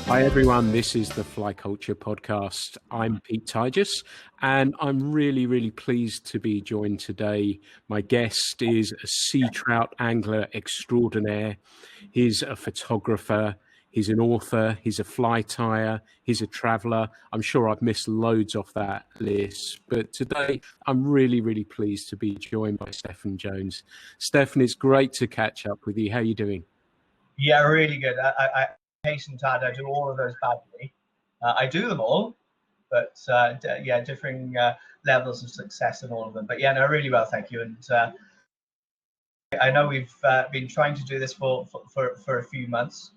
Hi everyone, this is the Fly Culture Podcast. I'm Pete Tigers and I'm really pleased to be joined today. My guest is a sea trout angler extraordinaire. He's a photographer, he's an author, he's a fly tyer, he's a traveller. I'm sure I've missed loads off that list, but today I'm really pleased to be joined by Steffan Jones. Steffan, it's great to catch up with you. How are you doing? Yeah, really good. I hasten to add, I do all of those badly. I do them all, but yeah, differing levels of success in all of them. But yeah, no, really well, thank you. And I know we've been trying to do this for a few months.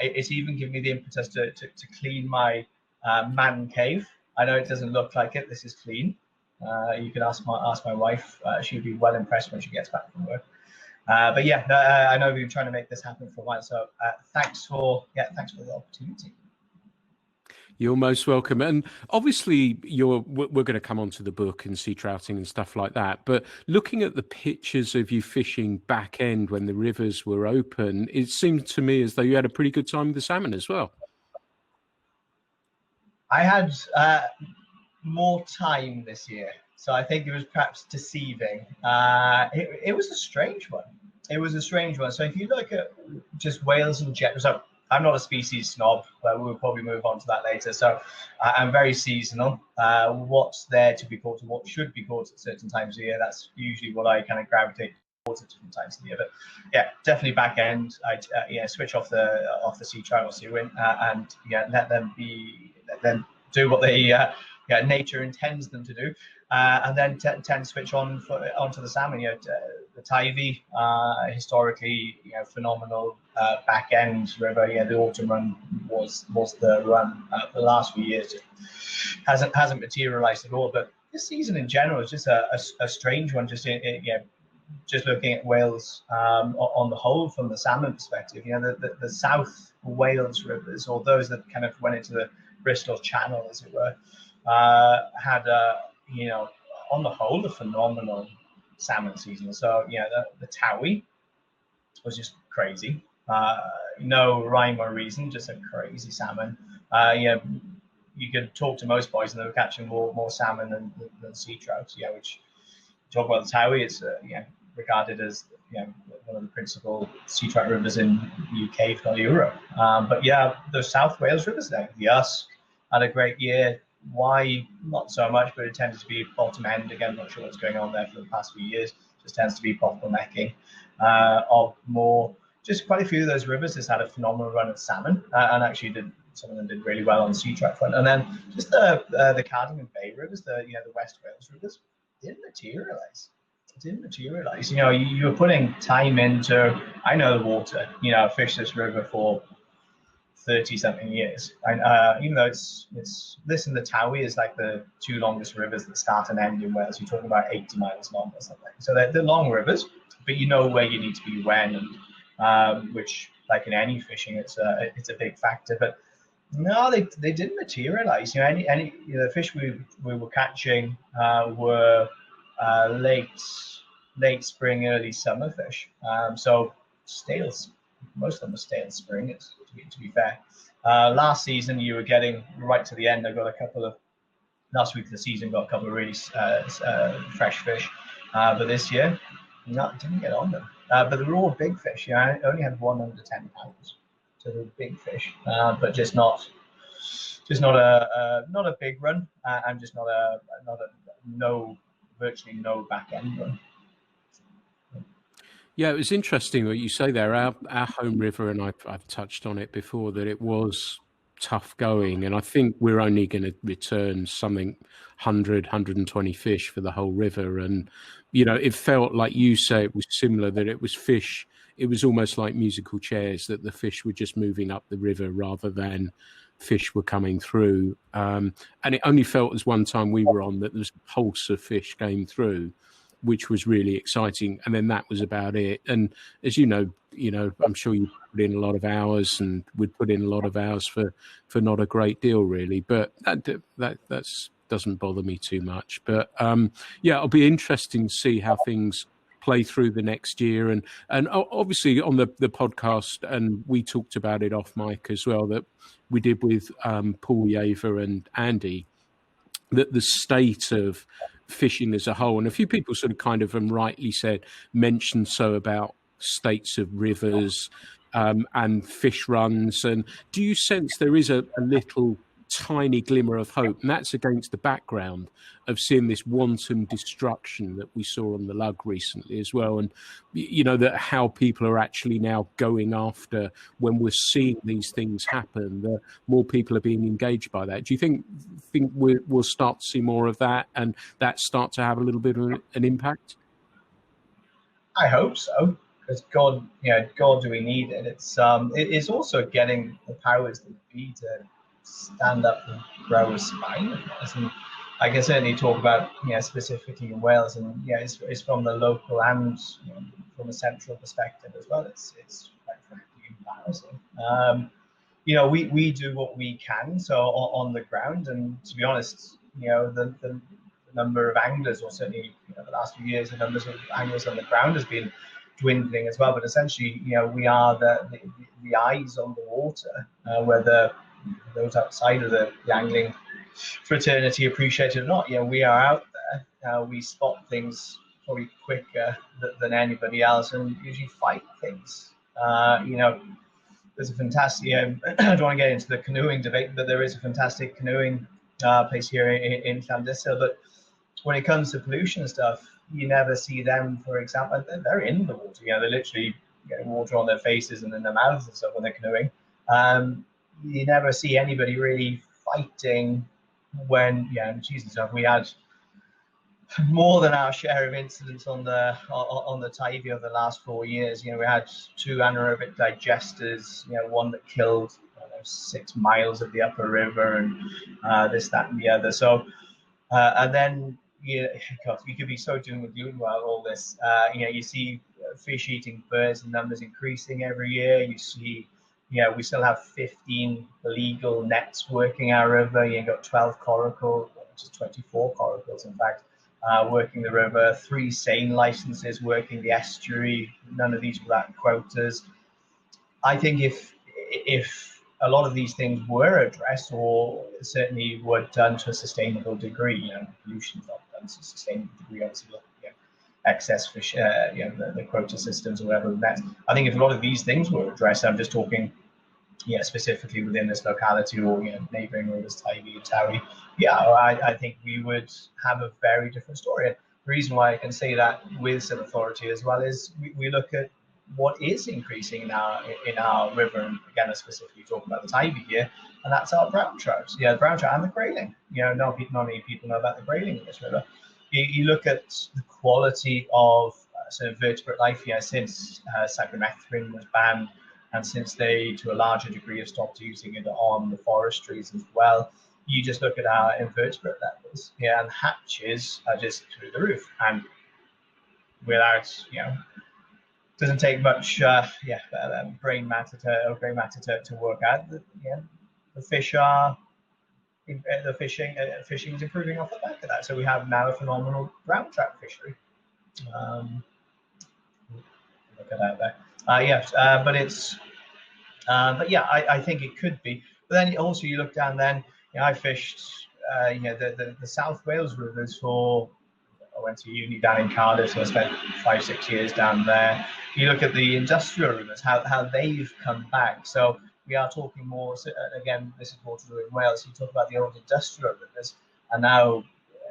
It's even given me the impetus to clean my man cave. I know it doesn't look like it. This is clean. You can ask my wife. She'll be well impressed when she gets back from work. But yeah, I know we've been trying to make this happen for a while. So thanks for the opportunity. You're most welcome. And obviously we're going to come on to the book and sea trouting and stuff like that. But looking at the pictures of you fishing back end when the rivers were open, it seemed to me as though you had a pretty good time with the salmon as well. I had more time this year. So I think it was perhaps deceiving. It was a strange one. It was a strange one. So if you look at just whales in general, so I'm not a species snob, but we'll probably move on to that later. So I'm very seasonal. What's there to be caught and what should be caught at certain times of the year, that's usually what I kind of gravitate towards at different times of the year. But yeah, definitely back end. I switch off the sea trout or sea win and let them do what they nature intends them to do. And then tend to switch onto the salmon. The Tybee, historically, phenomenal back end river. The autumn run was the run. The last few years just hasn't materialized at all. But this season in general is just a strange one. Just looking at Wales on the whole from the salmon perspective. The South Wales rivers, or those that kind of went into the Bristol Channel, as it were, had on the whole, a phenomenal salmon season. So the Towie was just crazy. No rhyme or reason, just a crazy salmon. You could talk to most boys and they were catching more salmon than sea trout. Which talk about the Towie, it's regarded as one of the principal sea trout rivers in the UK, if not Europe. But the South Wales rivers there, the Usk had a great year. Why not so much, but it tended to be bottom end again. I'm not sure what's going on there for the past few years. Just tends to be bottlenecking of more. Just quite a few of those rivers has had a phenomenal run of salmon, and actually some of them did really well on the sea trout front. And then just the Cardigan Bay rivers, the West Wales rivers, didn't materialize. It didn't materialize. You were putting time into. I know the water. I fished this river for 30-something years, and even though it's this and the Towie is like the two longest rivers that start and end in Wales. You're talking about 80 miles long or something. So they're long rivers, but you know where you need to be when, and which, like in any fishing, it's a big factor. But no, they didn't materialize. The fish we were catching were late spring, early summer fish. So stales. Most of them are stale spring, to be fair. Last season, you were getting right to the end. I got last week of the season, got a couple of really fresh fish. But this year, didn't get on them. But they were all big fish. I only had one under 10 pounds. So they were big fish, but just not a big run, and just virtually no back end run. Yeah, it was interesting what you say there. Our home river, and I've touched on it before, that it was tough going, and I think we're only going to return something 120 fish for the whole river. And it felt like you say it was similar, that it was fish. It was almost like musical chairs, that the fish were just moving up the river rather than fish were coming through. And it only felt as one time we were on that there was a pulse of fish came through, which was really exciting. And then that was about it. And as you know, I'm sure you put in a lot of hours, and we'd put in a lot of hours for not a great deal really, but that doesn't bother me too much. But it'll be interesting to see how things play through the next year. And obviously on the podcast, and we talked about it off mic as well, that we did with Paul Yaver and Andy, that the state of fishing as a whole, and a few people sort of kind of, and rightly mentioned so about states of rivers and fish runs. And do you sense there is a little tiny glimmer of hope? And that's against the background of seeing this wanton destruction that we saw on the lug recently as well. And, you know, that how people are actually now going after, when we're seeing these things happen, that more people are being engaged by that. Do you think we'll start to see more of that, and that start to have a little bit of an impact? I hope so, because God do we need it? It's also getting the powers that be to stand up and grow a spine. And I can certainly talk about specifically in Wales, and it's from the local and from a central perspective as well. It's quite frankly embarrassing. We do what we can so on the ground, and to be honest, the number of anglers, or certainly the last few years, the numbers of anglers on the ground has been dwindling as well. But essentially, we are the eyes on the water, whether those outside of the angling fraternity appreciate it or not. We are out there. We spot things probably quicker than anybody else, and usually fight things. There's a fantastic. I don't want to get into the canoeing debate, but there is a fantastic canoeing place here in Llandyssil. But when it comes to pollution stuff, you never see them, for example. They're in the water. They're literally getting water on their faces and in their mouths and stuff when they're canoeing. You never see anybody really fighting when, Jesus, we had more than our share of incidents on the Teifi over the last 4 years. We had 2 anaerobic digesters, one that killed 6 miles of the upper river, and this, that, and the other. So, and then, God, you could be so doom and gloom about all this. You see fish eating birds and numbers increasing every year. You see, we still have 15 illegal nets working our river. You've got 12 coracle, which is 24 coracles, in fact, working the river, 3 seine licenses working the estuary. None of these were at quotas. I think if a lot of these things were addressed, or certainly were done to a sustainable degree, pollution is not done to a sustainable degree, obviously, excess fish, the quota systems or whatever. I think if a lot of these things were addressed, I'm just talking, specifically within this locality or neighbouring rivers, Teifi and Towie, I think we would have a very different story. And the reason why I can say that with some authority as well is we look at what is increasing in our river, and again, I specifically talking about the Teifi here, and that's our brown trout. The brown trout and the grayling. Not many people know about the grayling in this river. You look at the quality of sort of vertebrate life here since cypermethrin was banned, and since they, to a larger degree, have stopped using it on the forestries as well. You just look at our invertebrate levels, and hatches are just through the roof. And without, doesn't take much, brain matter to work out. The fish are. The fishing is improving off the back of that. So we have now a phenomenal brown trout fishery. Look at that there. I think it could be. But then also you look down. Then I fished, the South Wales rivers I went to uni down in Cardiff, so I spent 5-6 years down there. You look at the industrial rivers, how they've come back. So we are talking more, again, this is more to do in Wales. You talk about the old industrial rivers are now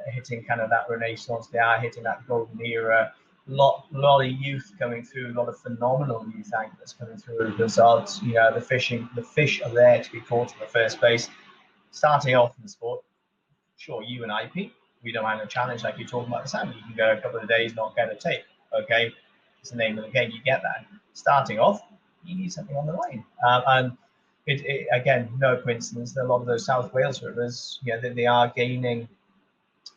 hitting kind of that renaissance. They are hitting that golden era. A lot of youth coming through, a lot of phenomenal youth anglers coming through as a result. The fish are there to be caught in the first place. Starting off in the sport, sure, you and I, Pete, we don't mind a challenge like you're talking about the salmon. You can go a couple of days, not get a tape. Okay, it's the name of the game. You get that. Starting off, you need something on the line, and it again, no coincidence that a lot of those South Wales rivers, they are gaining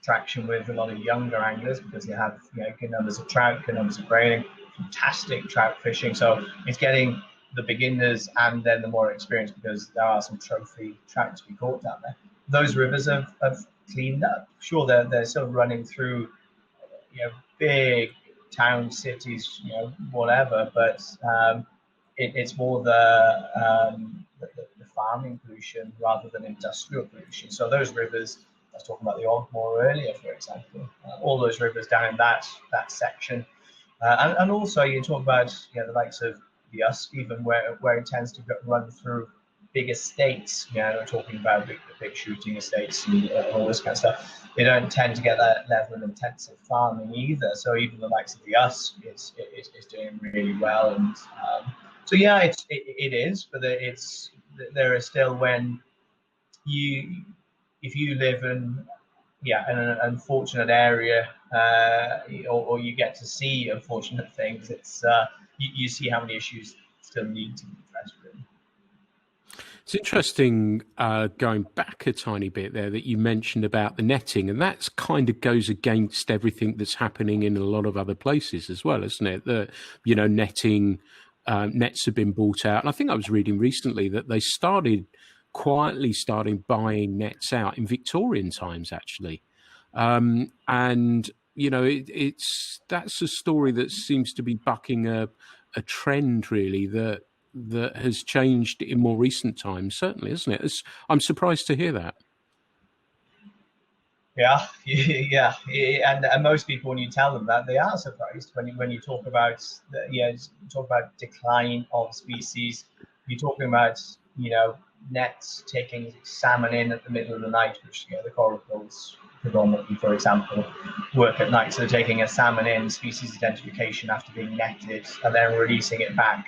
traction with a lot of younger anglers because they have good numbers of trout, good numbers of grayling, fantastic trout fishing. So it's getting the beginners and then the more experienced, because there are some trophy trout to be caught down there. Those rivers have cleaned up. Sure, they're still running through big towns, cities, whatever, but it's more the farming pollution rather than industrial pollution. So those rivers, I was talking about the Ogmore earlier, for example, all those rivers down in that section, and also you talk about the likes of the Usk, even where it tends to run through big estates. Talking about the big shooting estates and all this kind of stuff. They don't tend to get that level of intensive farming either. So even the likes of the Usk is doing really well. And so yeah, it is, but there is still when if you live in an unfortunate area, or you get to see unfortunate things, it's you see how many issues still need to be addressed. Really. It's interesting, going back a tiny bit there, that you mentioned about the netting, and that kind of goes against everything that's happening in a lot of other places as well, isn't it? That netting, nets have been bought out, and I think I was reading recently that they quietly started buying nets out in Victorian times, actually, and that's a story that seems to be bucking a trend, really, that has changed in more recent times, certainly, isn't it? I'm surprised to hear that. Yeah, yeah, and most people, when you tell them that, they are surprised when you talk about decline of species. You're talking about nets taking salmon in at the middle of the night, which the corals predominantly, for example, work at night. So they're taking a salmon in, species identification after being netted, and then releasing it back.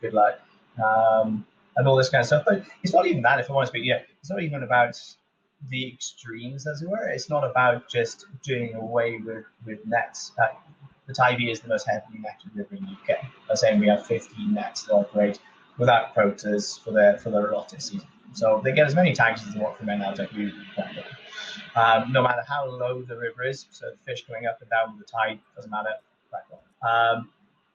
Good luck, and all this kind of stuff. But it's not even that, if I want to speak. Yeah, it's not even about the extremes, as it were. It's not about just doing away with nets. The Tybee is the most heavily netted river in the UK. I'm saying we have 15 nets that operate without quotas for their allotted season. So they get as many tags as they want from NLW. No matter how low the river is, so the fish going up and down with the tide, doesn't matter.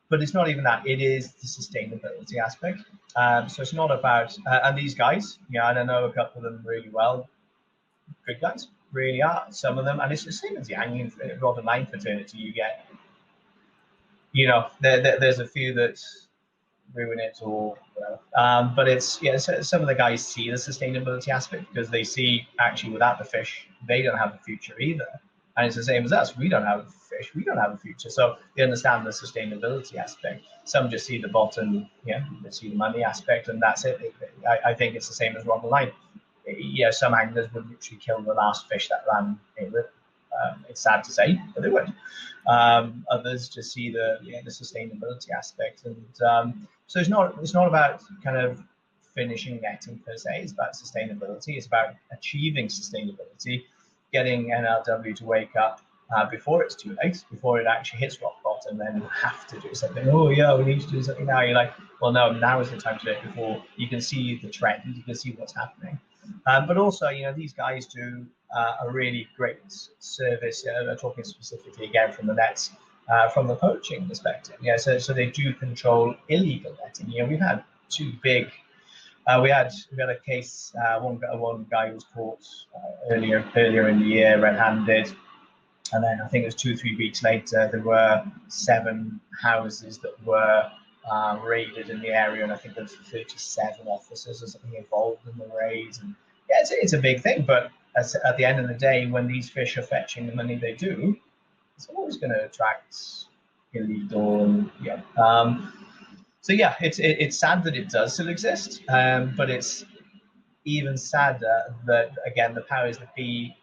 But it's not even that. It is the sustainability aspect. So it's not about, and these guys, and I know a couple of them really well, good guys, really are, some of them. And it's the same as the Anglian Rod and Line fraternity. You get, there's a few that ruin it or whatever. But it's, some of the guys see the sustainability aspect because they see actually without the fish, they don't have a future either. And it's the same as us. We don't have fish. We don't have a future. So they understand the sustainability aspect. Some just see the bottom, they see the money aspect, and that's it. I think it's the same as Rod and Line. Some anglers would literally kill the last fish that ran a river. It's sad to say, but they would. Others just see the sustainability aspect, and so it's not about kind of finishing netting per se. It's about sustainability. It's about achieving sustainability, getting NLW to wake up before it's too late, before it actually hits rock bottom. Then you have to do something. Oh yeah, we need to do something now. You're like, well, no, now is the time to do it before you can see the trend, you can see what's happening. But also, these guys do a really great service. Talking specifically again from the nets, from the poaching perspective. So they do control illegal netting. We've had two big. We had a case. One guy was caught earlier in the year, red-handed, and then I think it was 2-3 weeks later there were 7 houses that were raided in the area, and I think there was 37 officers or something involved in the raids. And it's a big thing, but at the end of the day, when these fish are fetching the money they do, it's always going to attract illegal. And so it's sad that it does still exist, but it's even sadder that, again, the powers that be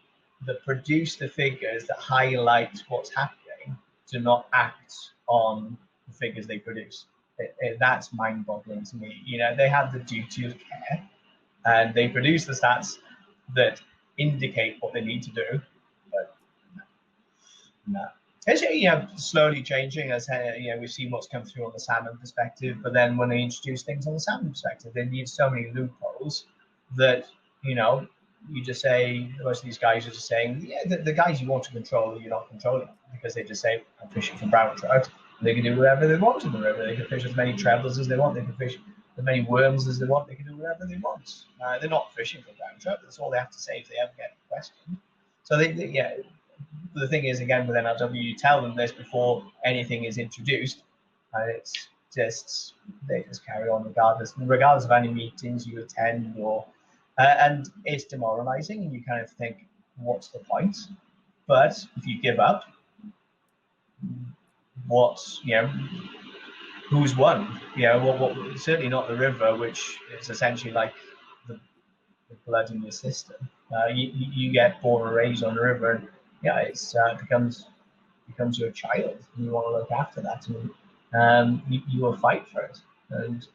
that produce the figures that highlight what's happening do not act on the figures they produce. That's mind-boggling to me. They have the duty of care, and they produce the stats that indicate what they need to do. But no. It's slowly changing, as we've seen what's come through on the salmon perspective. But then when they introduce things on the salmon perspective, they leave so many loopholes that you just say, most of these guys are just saying, the guys you want to control, you're not controlling, because they just say, I'm fishing for brown trout. They can do whatever they want in the river. They can fish as many trebles as they want. They can fish as many worms as they want. They can do whatever they want. They're not fishing for brown trout. That's all they have to say if they ever get questioned. So the thing is, again, with NRW, you tell them this before anything is introduced, and it's just, they just carry on regardless of any meetings you attend, or and it's demoralizing, and you kind of think, what's the point? But if you give up, what's, who's won? What, certainly not the river, which is essentially like the blood in your system. You get born and raised on the river, and it's becomes your child, and you want to look after that, and you will fight for it. And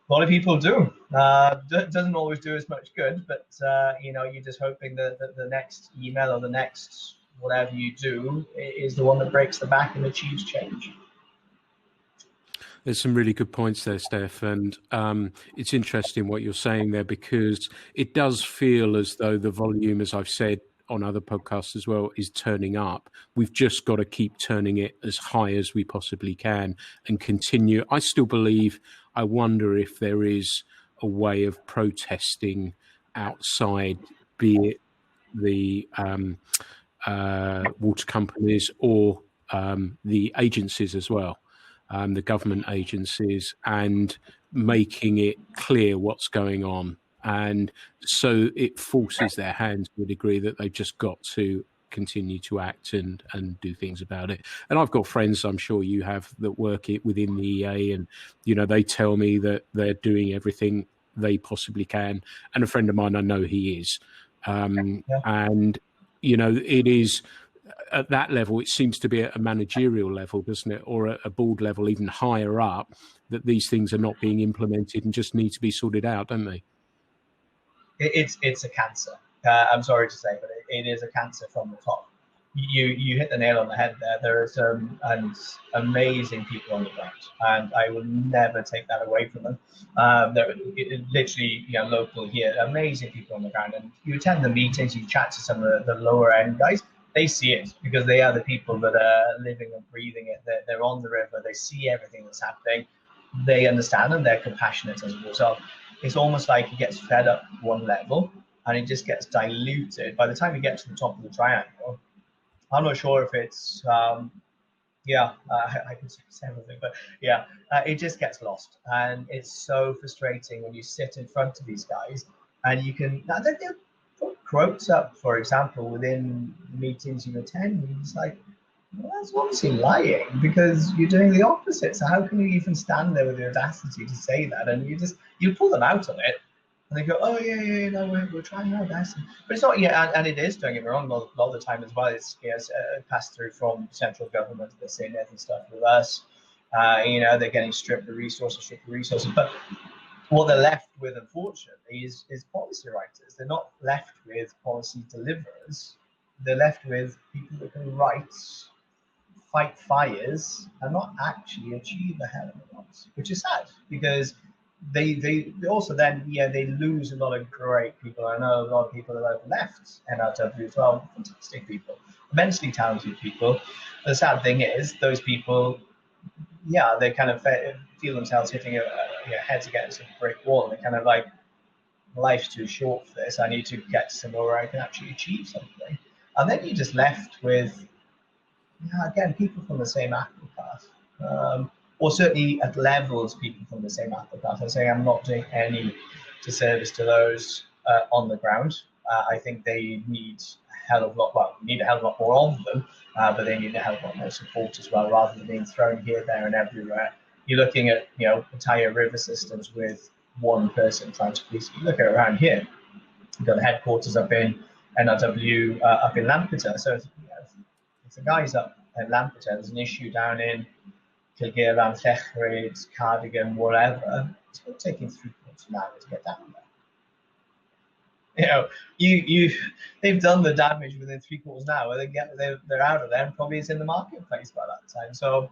a lot of people do. Doesn't always do as much good, but you're just hoping that the next email or the next whatever you do is the one that breaks the back and achieves change. There's some really good points there, Steph, and it's interesting what you're saying there, because it does feel as though the volume, as I've said on other podcasts as well, is turning up. We've just got to keep turning it as high as we possibly can and continue. I still believe, I wonder if there is a way of protesting outside, be it the water companies or the agencies as well. The government agencies, and making it clear what's going on. And so it forces their hands to a degree that they've just got to continue to act and do things about it. And I've got friends, I'm sure you have, that work it within the EA, and, they tell me that they're doing everything they possibly can. And a friend of mine, I know he is. And, it is, at that level, it seems to be at a managerial level, doesn't it, or a board level, even higher up, that these things are not being implemented and just need to be sorted out, don't they? It's a cancer. I'm sorry to say, but it is a cancer from the top. You hit the nail on the head there. There are some amazing people on the ground, and I will never take that away from them. They're literally, local here, amazing people on the ground. And you attend the meetings, you chat to some of the lower end guys. They see it because they are the people that are living and breathing it. They're on the river. They see everything that's happening. They understand, and they're compassionate as a result. It's almost like it gets fed up one level, and it just gets diluted. By the time you get to the top of the triangle, I'm not sure if it's, I can say everything, but it just gets lost. And it's so frustrating when you sit in front of these guys, and you can, they'll put quotes up, for example, within meetings you attend, and it's like, well, that's obviously lying, because you're doing the opposite. So how can you even stand there with the audacity to say that? And you pull them out of it, and they go, oh we're trying our best. But it's not, and it is, don't get me wrong, a lot of the time as well. It's passed through from central government. They're saying everything stuff with us. They're getting stripped of resources. But what they're left with, unfortunately, is policy writers. They're not left with policy deliverers. They're left with people that can fight fires and not actually achieve the hell of a lot, which is sad, because they also then they lose a lot of great people. I know a lot of people that have left NRW as well, fantastic people, immensely talented people. The sad thing is, those people, they kind of feel themselves hitting heads against a brick wall, and they're kind of like, life's too short for this. I need to get somewhere where I can actually achieve something. And then you're just left with, again, people from the same apple cart, or certainly at levels, people from the same apple cart. I'm saying I'm not doing any disservice to those on the ground. I think they need a hell of a lot. Well, need a hell of a lot more of them, but they need a hell of a lot more support as well, rather than being thrown here, there, and everywhere. You're looking at entire river systems with one person trying to police. You look at around here. You've got the headquarters up in NRW, up in Lampeter. So if the guys up in Lampeter, there's an issue down in Kilgeran, Llechrid, Cardigan, whatever, it's going to take him 3 quarters of an hour to get down there. They've done the damage within 3 quarters of an hour. They're out of there, and probably it's in the marketplace by that time. So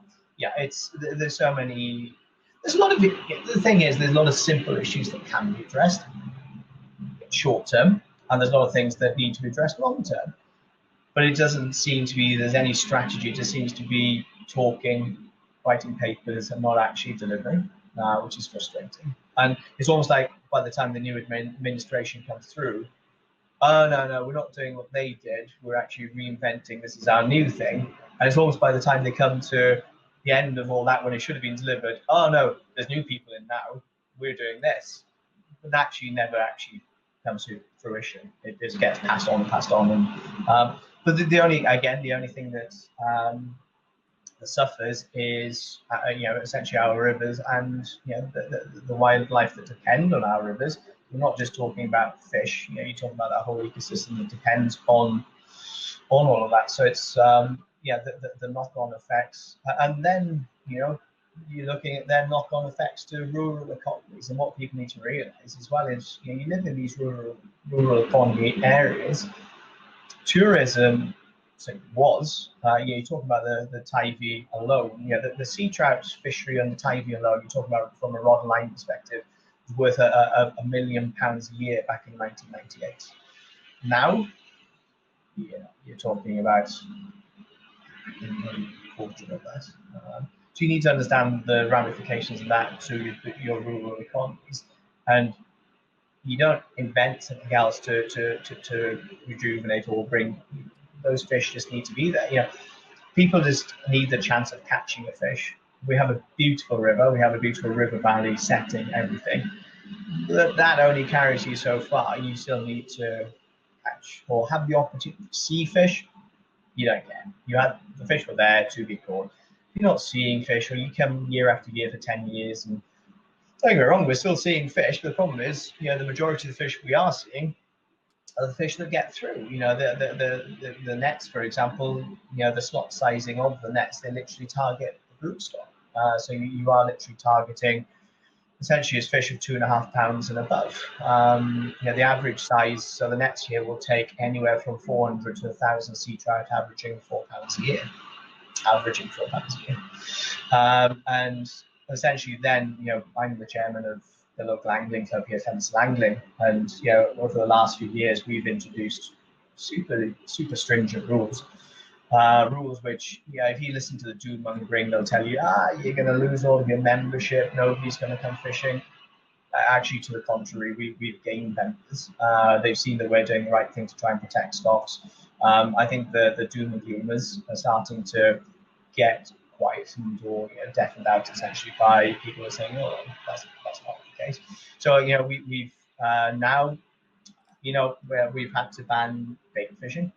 there's so many. There's a lot of the thing is, there's a lot of simple issues that can be addressed short term, and there's a lot of things that need to be addressed long term. But it doesn't seem to be there's any strategy. It just seems to be talking, writing papers, and not actually delivering, which is frustrating. And it's almost like by the time the new administration comes through, oh no, we're not doing what they did. We're actually reinventing. This is our new thing. And it's almost by the time they come to the end of all that, when it should have been delivered, oh no, there's new people in now. We're doing this. But that actually never actually comes to fruition. It just gets passed on, and but the only thing that suffers is essentially our rivers and the wildlife that depend on our rivers. We're not just talking about fish. You're talking about that whole ecosystem that depends on all of that. So it's the knock-on effects, and then you're looking at their knock-on effects to rural economies. And what people need to realize as well is you live in these rural economy areas. Tourism was, you're talking about the Teifi alone. The sea trout fishery on the Teifi alone, you're talking about from a rod and line perspective, is worth £1 million a year back in 1998. Now, you're talking about a quarter of that. So you need to understand the ramifications of that to your rural economies. And you don't invent something else to rejuvenate or bring. Those fish just need to be there. People just need the chance of catching a fish. We have a beautiful river. We have a beautiful river valley setting, everything. But that only carries you so far. You still need to catch or have the opportunity to see fish. You don't get. The fish were there to be caught. If you're not seeing fish, or you come year after year for 10 years, and don't get me wrong, we're still seeing fish. But the problem is, the majority of the fish we are seeing are the fish that get through. The nets, for example, the slot sizing of the nets, they literally target the broodstock. So you are literally targeting essentially as fish of 2.5 pounds and above. The average size, so the nets here will take anywhere from 400 to 1,000 sea trout, averaging £4 a year. And essentially then, I'm the chairman of the local angling club here, Steffans Angling, and over the last few years we've introduced super stringent rules which if you listen to the doom mongering, they'll tell you you're going to lose all of your membership, nobody's going to come fishing. Actually, to the contrary, we've gained members. They've seen that we're doing the right thing to try and protect stocks. I think the doom and gloomers are starting to get quietened or deafened out essentially by people who are saying, oh, that's not the case. So we've now where we've had to ban bait fishing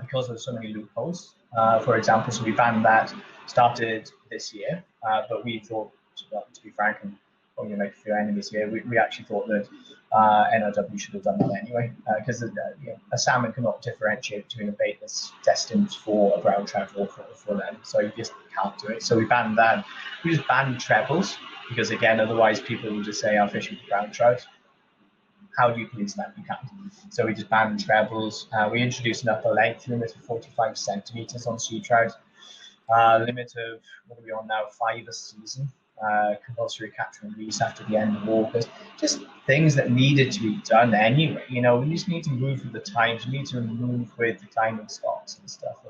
because of so many loopholes. For example, so we banned that, started this year, but we thought, to be frank, and I'm going to make a few enemies here, we actually thought that NRW should have done that anyway, because a salmon cannot differentiate between a bait that's destined for a brown trout or for them, so you just can't do it. So we banned that. We just banned trebles, because again, otherwise people will just say, I'm fishing for brown trout. How do you police that? You can't. So we just banned trebles. We introduced an upper length limit of 45 centimeters on sea trout. Limit of, what are we on now, 5 a season. Compulsory catch and release after the end of August. Just things that needed to be done anyway. We just need to move with the times. We need to move with declining stocks and stuff,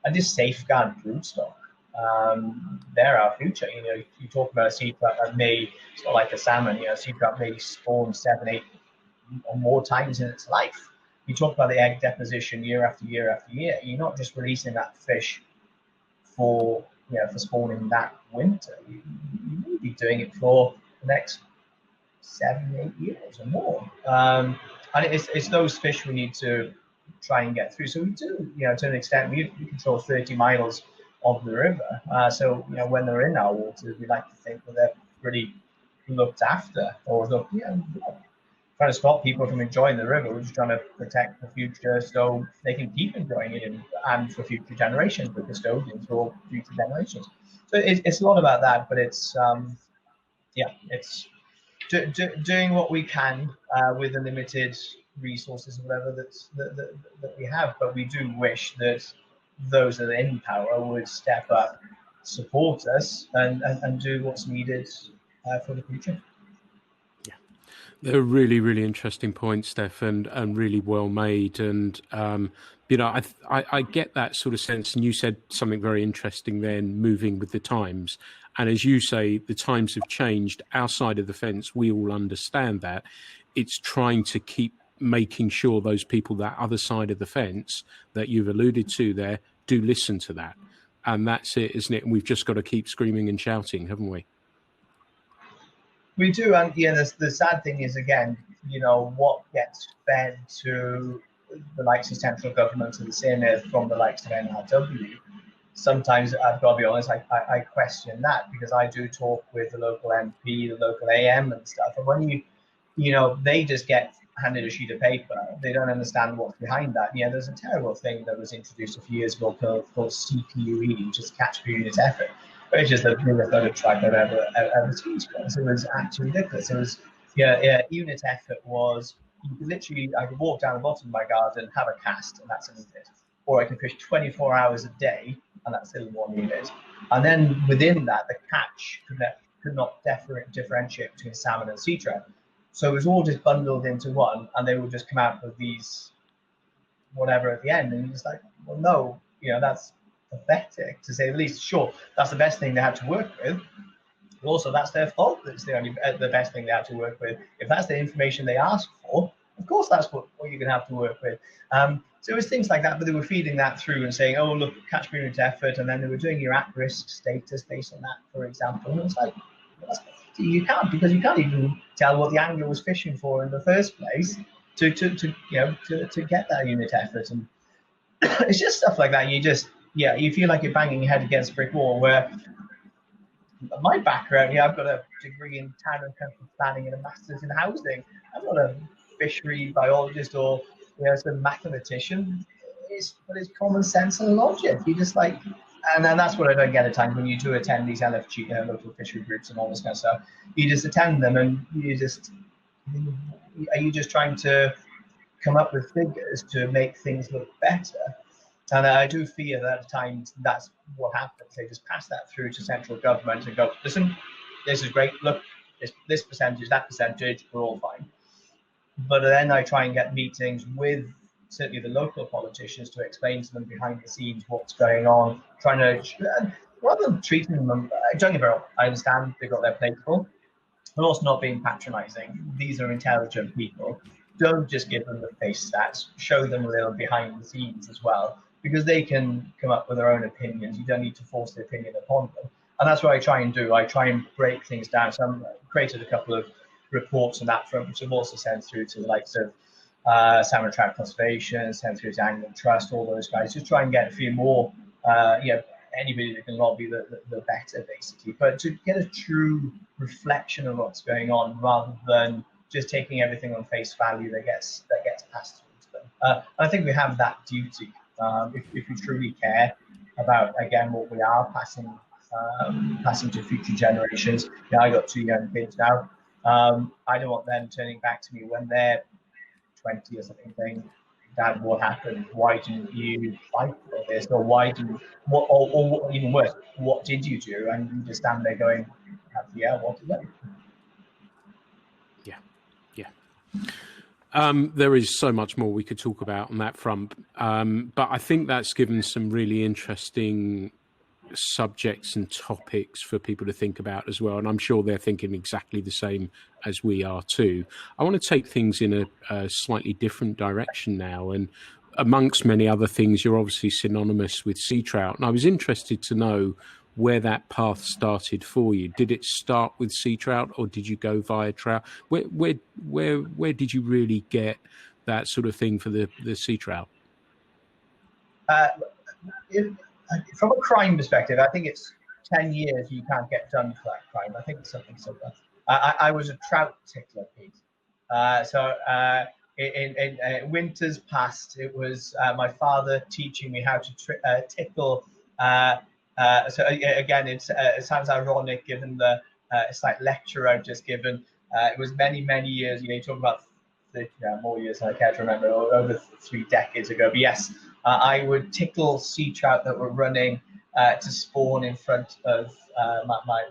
and just safeguard broodstock. They're our future. You talk about a sea trout that may, it's not like a salmon. A sea trout may spawn 7, 8 or more times in its life. You talk about the egg deposition year after year after year. You're not just releasing that fish for spawning that winter. You may be doing it for the next 7, 8 years or more. And it's those fish we need to try and get through. So we do, to an extent, we control 30 miles of the river. So when they're in our waters, we like to think that they're pretty looked after, or trying to stop people from enjoying the river. We're just trying to protect the future so they can keep enjoying it and for future generations, the custodians for future generations. So it's a lot about that, but it's it's doing what we can with the limited resources, whatever that we have. But we do wish that those that are in power would step up, support us, and do what's needed for the future. They're really, really interesting points, Steph, and really well made. And I get that sort of sense. And you said something very interesting then, moving with the times. And as you say, the times have changed. Our side of the fence, we all understand that. It's trying to keep making sure those people that other side of the fence that you've alluded to there do listen to that. And that's it, isn't it? And we've just got to keep screaming and shouting, haven't we? We do, and yeah, the sad thing is, again, what gets fed to the likes of central government and the same as from the likes of NRW. Sometimes I've got to be honest, I question that, because I do talk with the local MP, the local AM and stuff, and when they just get handed a sheet of paper, they don't understand what's behind that. There's a terrible thing that was introduced a few years ago called CPUE, which is catch per unit effort, which is the biggest other tribe I've ever seen. It was actually ridiculous. It was, unit effort was, you could literally, I could walk down the bottom of my garden, have a cast, and that's a unit. Or I could fish 24 hours a day, and that's still 1 unit. And then within that, the catch could not differentiate between salmon and sea trout. So it was all just bundled into one, and they would just come out with these whatever at the end. And you're just like, well, no, that's pathetic, to say the least. Sure, that's the best thing they have to work with. But also, that's their fault that it's the best thing they have to work with. If that's the information they ask for, of course, that's what you're going to have to work with. So it was things like that, but they were feeding that through and saying, oh, look, catch per unit effort, and then they were doing your at-risk status based on that, for example. And it's like, you can't, because you can't even tell what the angler was fishing for in the first place to get that unit effort. And it's just stuff like that. You feel like you're banging your head against a brick wall. Where my background, I've got a degree in town and country planning and a master's in housing. I'm not a fishery biologist or some mathematician. But it's common sense and logic. You just like. And then that's what I don't get at times when you do attend these LFG, local fishery groups and all this kind of stuff. You just attend them, and are you just trying to come up with figures to make things look better? And I do fear that at times that's what happens. They just pass that through to central government and go, listen, this is great. Look, this percentage, that percentage, we're all fine. But then I try and get meetings with certainly the local politicians to explain to them behind the scenes what's going on, trying to, rather than treating them, don't get me wrong, I understand they've got their plate full, but also not being patronizing. These are intelligent people. Don't just give them the face stats, show them a little behind the scenes as well, because they can come up with their own opinions. You don't need to force their opinion upon them. And that's what I try and do. I try and break things down. So I've created a couple of reports on that front, which I've also sent through to the likes of Salmon Trout Conservation, sent through to Angling Trust, all those guys. Just try and get a few more, anybody that can lobby the better, basically. But to get a true reflection of what's going on, rather than just taking everything on face value that gets passed through to them. I think we have that duty, if we truly care about, again, what we are passing to future generations. I got 2 young kids now. I don't want them turning back to me when they're 20 or something, saying, Dad, what happened? Why didn't you fight for this? Or why didn't, or even worse, what did you do? And you just stand there going, what did I do? There is so much more we could talk about on that front. But I think that's given some really interesting subjects and topics for people to think about as well. And I'm sure they're thinking exactly the same as we are too. I want to take things in a slightly different direction now. And amongst many other things, you're obviously synonymous with sea trout. And I was interested to know where that path started for you. Did it start with sea trout, or did you go via trout? Where did you really get that sort of thing for the sea trout? From a crime perspective, I think it's 10 years you can't get done for that crime. I think it's something similar. I was a trout tickler, Pete. In winters past, it was my father teaching me how to tickle. Again, it sounds ironic given the slight lecture I've just given. It was many, many years. You talk about 30, more years than I care to remember, over 3 decades ago. But yes, I would tickle sea trout that were running to spawn in front of my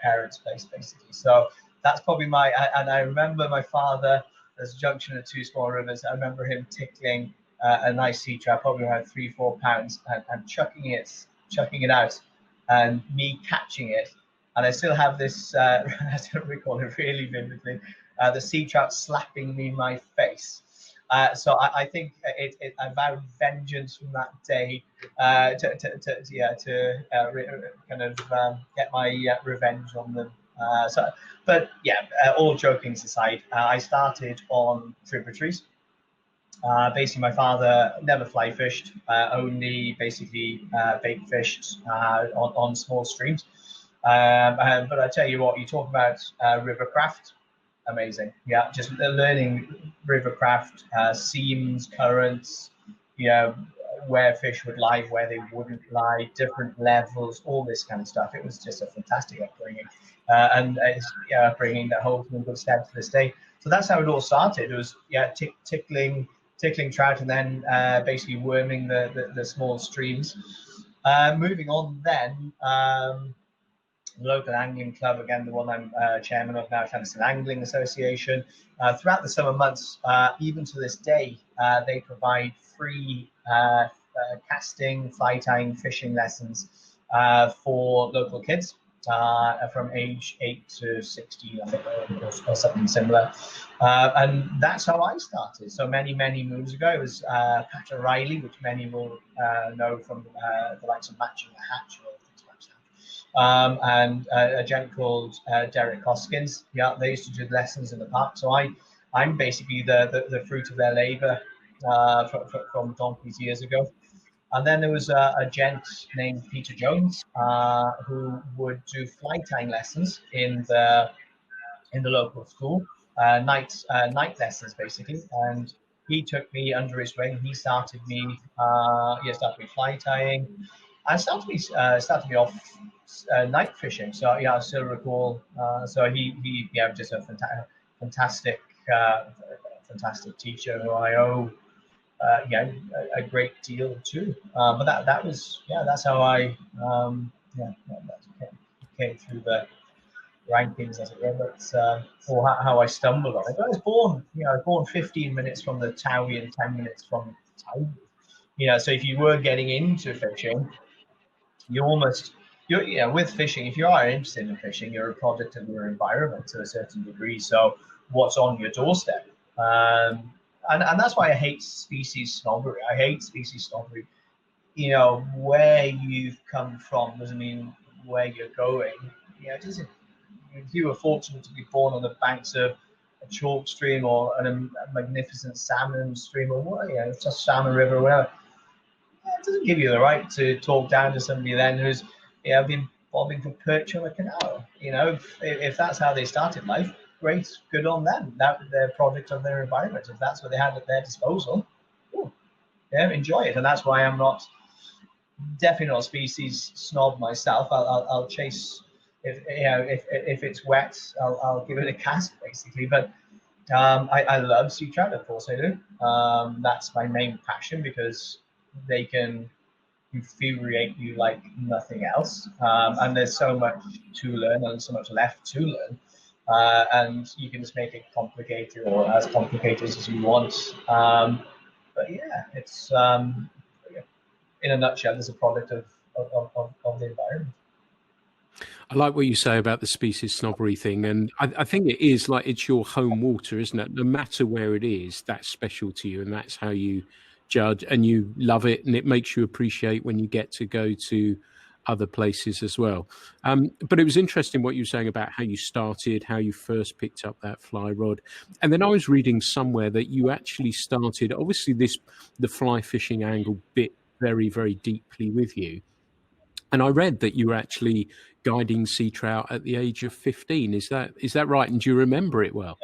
parents' place, basically. So that's probably and I remember my father, there's a junction of 2 small rivers. I remember him tickling a nice sea trout, probably around 3-4 pounds, and chucking it out, and me catching it. And I still have this, I still recall it really vividly. the sea trout slapping me in my face. So I think I vowed vengeance from that day kind of get my revenge on them. But yeah, all joking aside, I started on tributaries. Basically, my father never fly fished, only basically bait fished on small streams. But I tell you what, you talk about rivercraft, amazing. Yeah, just learning rivercraft, seams, currents, you know, where fish would lie, where they wouldn't lie, different levels, all this kind of stuff. It was just a fantastic upbringing, and it's bringing that whole thing good stead to this day. So that's how it all started. It was tickling trout, and then basically worming the small streams. Moving on then. Local angling club, again, the one I'm chairman of now, Steffans Angling Association. Throughout the summer months, even to this day, they provide free casting, fly tying, fishing lessons for local kids from age 8 to 16, I think, or something similar. And that's how I started. So many moons ago, it was Pat O'Reilly, which many will know from the likes of Matching the Hatch or things like that. And a gent called Derek Hoskins. Yeah, they used to do lessons in the park. So I'm basically the fruit of their labour from donkeys years ago. And then there was a gent named Peter Jones who would do fly tying lessons in the local school, night lessons basically. And he took me under his wing. He started me fly tying. I started me off night fishing. So yeah, I still recall. So he just a fantastic fantastic teacher who I owe a great deal too. But that was that's how I came through the rankings, as it were, or how I stumbled on it. But I was born 15 minutes from the Towie and 10 minutes from town. So if you were getting into fishing, with fishing, if you are interested in fishing, you're a product of your environment to a certain degree. So what's on your doorstep? And that's why I hate species snobbery. Where you've come from doesn't mean where you're going. If you were fortunate to be born on the banks of a chalk stream or a magnificent salmon stream, or just salmon river, or whatever, it doesn't give you the right to talk down to somebody then who's been bobbing for perch on a canal. If that's how they started life, great, good on them. They're a product of their environment. If that's what they had at their disposal, enjoy it. And that's why I'm definitely not a species snob myself. I'll chase if it's wet, I'll give it a cast basically. But I love sea trout, of course I do. That's my main passion because they can infuriate you like nothing else. And there's so much to learn and so much left to learn. And you can just make it complicated or as complicated as you want. But yeah, it's in a nutshell, it's a product of the environment. I like what you say about the species snobbery thing, and I think it is like it's your home water, isn't it? No matter where it is, that's special to you, and that's how you judge, and you love it, and it makes you appreciate when you get to go to other places as well. But it was interesting what you were saying about how you started, how you first picked up that fly rod. And then I was reading somewhere that you actually started, obviously the fly fishing angle bit very, very deeply with you. And I read that you were actually guiding sea trout at the age of 15. Is that right? And do you remember it well?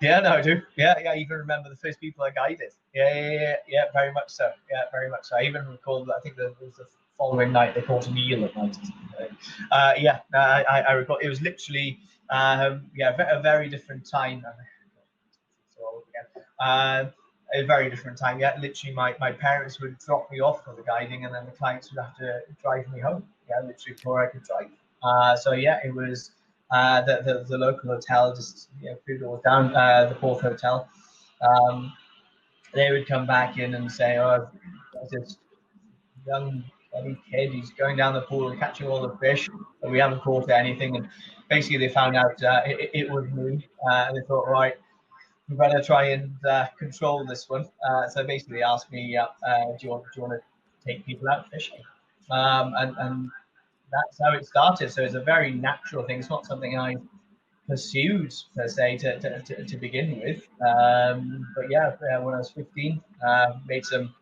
Yeah, no, I do. Yeah, I even remember the first people I guided. Yeah, very much so. Yeah, very much so. I even recall, I think it was the following night they caught an eel at night. I recall it was literally a very different time. A very different time. Yeah, literally my parents would drop me off for the guiding, and then the clients would have to drive me home. Yeah, literally before I could drive. It was the local hotel, just few doors down, the Porth Hotel. They would come back in and say, "Oh, this young any kid. He's going down the pool and catching all the fish, but we haven't caught anything. And basically, they found out it was me, and they thought, right, we better try and control this one. So basically, they asked me, do you want to take people out fishing? And that's how it started. So it's a very natural thing. It's not something I pursued per se to begin with. But yeah, when I was 15, made some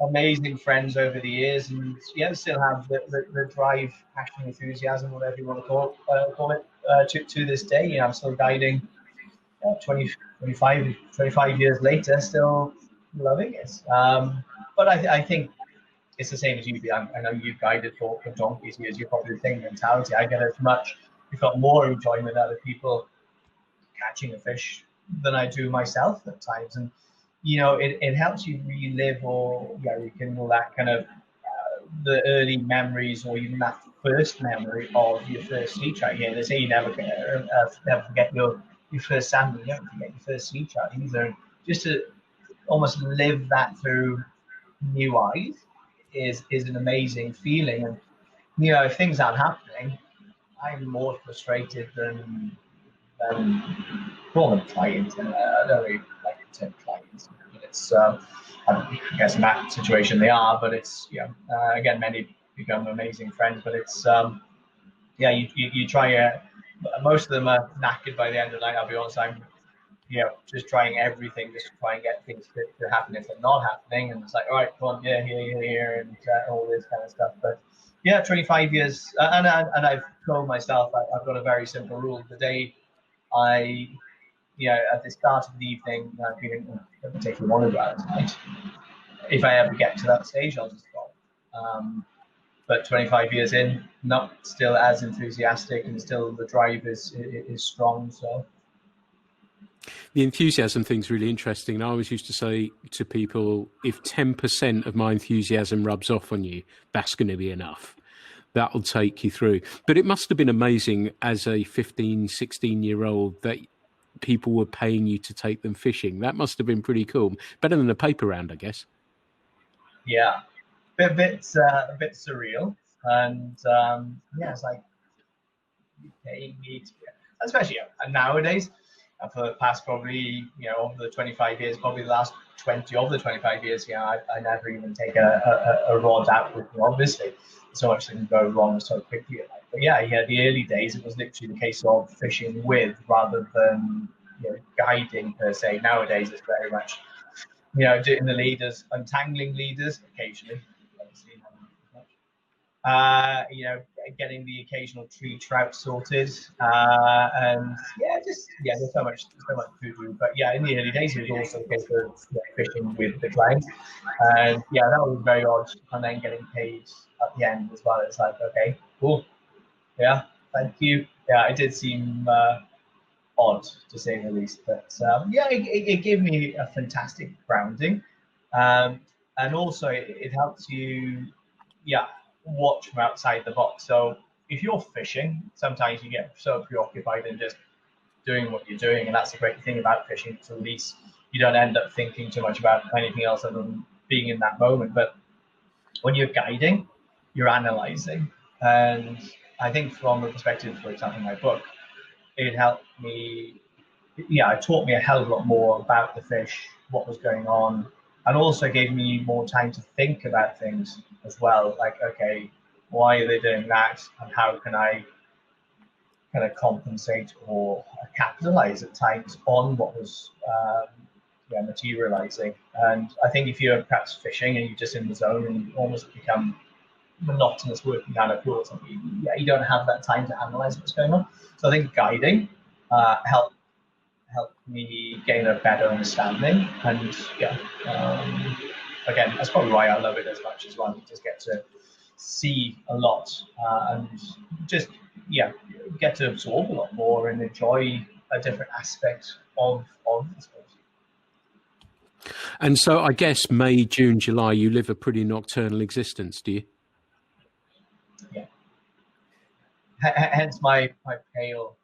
amazing friends over the years, and yeah, still have the drive, passion, enthusiasm, whatever you want to call it, to this day. You know, I'm still guiding 20, 25 years later, still loving it. But I think it's the same as you. I know you've guided for donkeys years. You've got the same mentality. I get as much, if not more, enjoyment out of people catching a fish than I do myself at times. And you know, it helps you relive or rekindle that kind of the early memories, or even that first memory of your first sea trout. Yeah, they say you never forget your first salmon. You don't forget your first sea trout either. And just to almost live that through new eyes is an amazing feeling. And you know, if things aren't happening, I'm more frustrated than call them clients. I don't really like the term clients, but it's I guess in that situation they are. But it's again, many become amazing friends. But it's you try. Most of them are knackered by the end of the night. I'll be honest. I'm just trying everything just to try and get things to happen if they're not happening. And it's like, all right, come on, here, and all this kind of stuff. But yeah, 25 years, and I've told myself I've got a very simple rule. The day I, at the start of the evening, I'm feeling particularly want to go out tonight. If I ever get to that stage, I'll just stop. But 25 years in, not still as enthusiastic, and still the drive is strong. So. The enthusiasm thing's really interesting. And I always used to say to people, if 10% of my enthusiasm rubs off on you, that's going to be enough. That'll take you through. But it must have been amazing as a 15, 16-year-old that people were paying you to take them fishing. That must have been pretty cool. Better than a paper round, I guess. Yeah, a bit surreal. And it's like, you paying me to, especially nowadays. For the past probably, over the 25 years, probably the last 20 of the 25 years, I never even take a rod out with me. Obviously, so much can go wrong so quickly. But the early days, it was literally the case of fishing with rather than guiding per se. Nowadays, it's very much, doing the leaders, untangling leaders occasionally. Obviously, not much. Getting the occasional tree trout sorted, and there's so much to do. But in the early days, it was also a case of fishing with the clients, and that was very odd. And then getting paid at the end as well. It's like, okay, cool, thank you. It did seem odd to say the least, but it gave me a fantastic grounding, and also it helps you, watch from outside the box. So if you're fishing, sometimes you get so preoccupied in just doing what you're doing, and that's the great thing about fishing. So at least you don't end up thinking too much about anything else other than being in that moment. But when you're guiding, you're analyzing, and I think from the perspective, for example, in my book, it helped me. It taught me a hell of a lot more about the fish, what was going on, and also gave me more time to think about things as well. Like, okay, why are they doing that, and how can I kind of compensate or capitalize at times on what was materializing. And I think if you're perhaps fishing and you're just in the zone and you almost become monotonous working down a pool or something, you don't have that time to analyze what's going on. So I think guiding helped me gain a better understanding. And again, that's probably why I love it as much as well. You just get to see a lot and just get to absorb a lot more and enjoy a different aspect of the sport. And so I guess May, June, July, you live a pretty nocturnal existence, do you? Yeah. Hence my pale,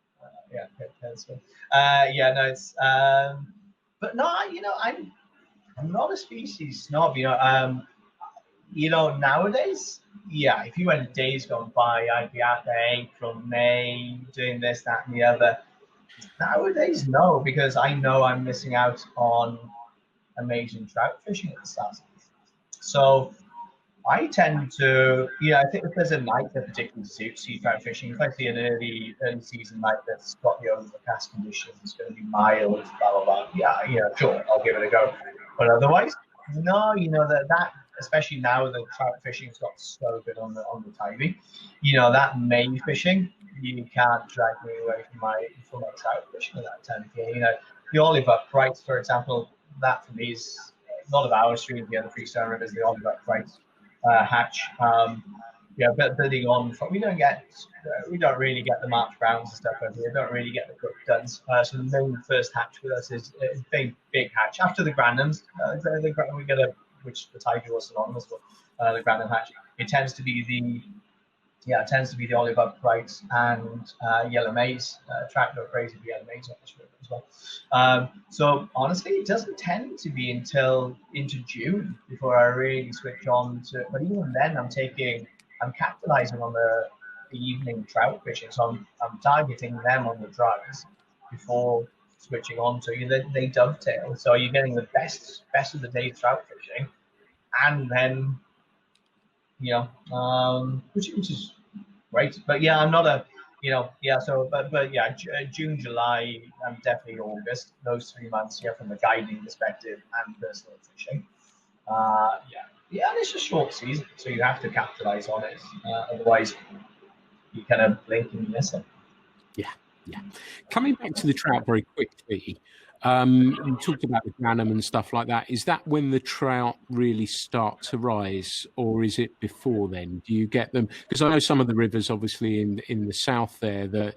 pencil. No, it's but no, I'm not a species snob. Nowadays yeah, if you went days gone by, I'd be out there April, May, doing this, that, and the other. Nowadays, no, because I know I'm missing out on amazing trout fishing at the start. So I tend to, I think if there's a night that particularly suits sea trout fishing, if I see an early season night that's got the overcast conditions, it's going to be mild, blah blah blah. Yeah, sure, I'll give it a go. But otherwise, no, that especially now that trout fishing's got so good on the Tybee, that May fishing, you can't drag me away from my trout fishing at that time of year. The olive uprights, for example, that for me is a lot of our streams, the other freestyle rivers, the olive uprights. Hatch, building on from, we don't really get the March Browns and stuff over here. We don't really get the Cook Duns. So the main first hatch with us is a big hatch. After the Grandams, we get which the Tiger was synonymous with, the Grandam hatch. It tends to be the olive uprights and yellow maize. Trout go crazy for yellow maize on this river as well. So honestly, it doesn't tend to be until into June before I really switch on to. But even then, I'm capitalizing on the evening trout fishing. So I'm targeting them on the dries before switching on to they dovetail. So you're getting the best of the day trout fishing, and then which is great. But yeah, I'm not a, so, but yeah, June, July, and definitely August, those 3 months, from the guiding perspective and personal fishing. And it's a short season, so you have to capitalize on it. Otherwise, you kind of blink and you miss it. Yeah. Coming back to the trout very quickly, you talked about the Granham and stuff like that. Is that when the trout really start to rise, or is it before then? Do you get them? Because I know some of the rivers, obviously in the south there, that,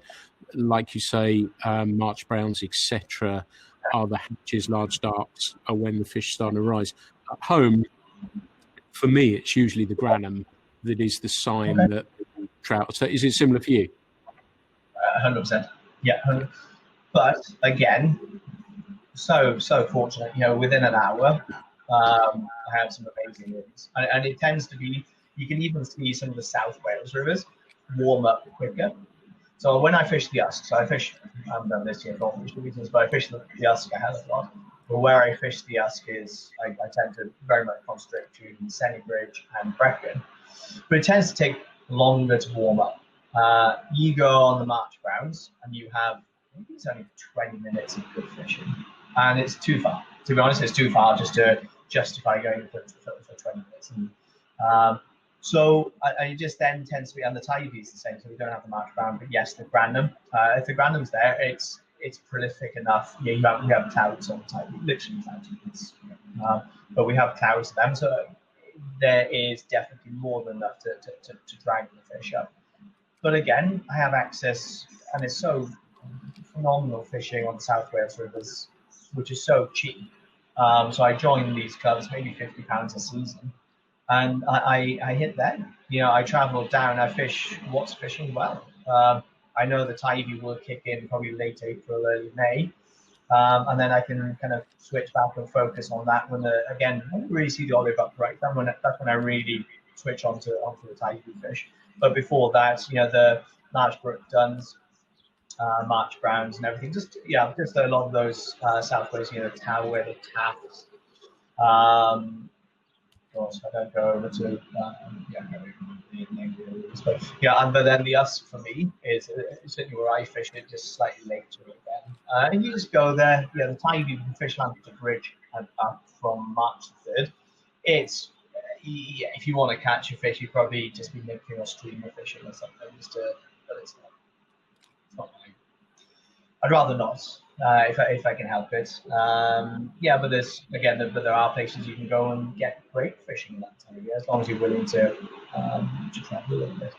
like you say, March Browns, etc., are the hatches, large darks, are when the fish start to rise. At home, for me, it's usually the Granham that is the sign that the trout. So is it similar for you? 100%. Yeah, but again, so fortunate. Within an hour, I have some amazing rivers, and it tends to be. You can even see some of the South Wales rivers warm up quicker. So when I fish the Usk, I haven't done this yet for obvious reasons, but I fish the Usk a hell of a lot. But where I fish the Usk is I tend to very much concentrate to Sennybridge and Brecon, but it tends to take longer to warm up. You go on the March Browns and you have, maybe it's only 20 minutes of good fishing, and it's too far. To be honest, it's too far just to justify going for 20 minutes. And, so I just then tends to be, and the Tybee is the same, so we don't have the March Brown, but yes, the Granham. If the Granham's there, it's prolific enough. Yeah, we have clouds on the Tybee, literally clouds. But we have clouds of them, so there is definitely more than enough to drag the fish up. But again, I have access, and it's so phenomenal fishing on the South Wales rivers, which is so cheap. So I join these clubs, maybe £50 a season, and I hit them. I travel down, I fish what's fishing well. I know the Tybee will kick in probably late April, early May, and then I can kind of switch back and focus on that when again, I don't really see the olive upright. That's when I really switch onto the Tybee fish. But before that, the large brook duns, March Browns and everything, just a lot of those South Wales, Tower, the Tafts. Of course, I don't go over to but then the Usk for me is certainly where I fish it, just slightly later again. And you just go there. The Tybee from Fishland to Bridge and up from March the 3rd. It's if you want to catch a fish, you'd probably just be making a streamer fishing or something. But it's not mine. I'd rather not, if I can help it. But there are places you can go and get great fishing in that time of year, as long as you're willing to travel a little bit.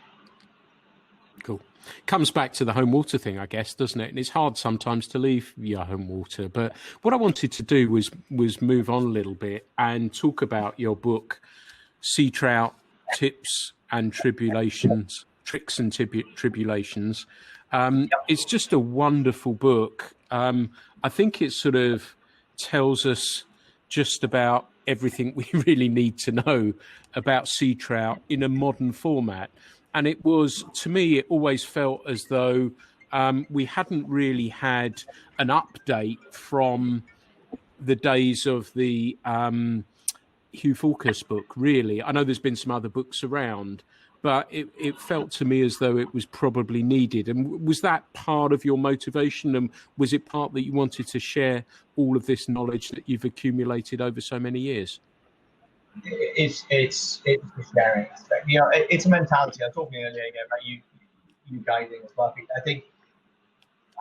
Cool. Comes back to the home water thing, I guess, doesn't it? And it's hard sometimes to leave your home water. But what I wanted to do was move on a little bit and talk about your book, Sea Trout Tips and Tribulations, Tricks and Tribulations. It's just a wonderful book. I think it sort of tells us just about everything we really need to know about sea trout in a modern format. And it was, to me, it always felt as though we hadn't really had an update from the days of the Hugh Falkus book, really. I know there's been some other books around, but it felt to me as though it was probably needed. And was that part of your motivation? And was it part that you wanted to share all of this knowledge that you've accumulated over so many years? It's the sharing aspect. You know, it's a mentality. I was talking earlier again about you guiding as well. I think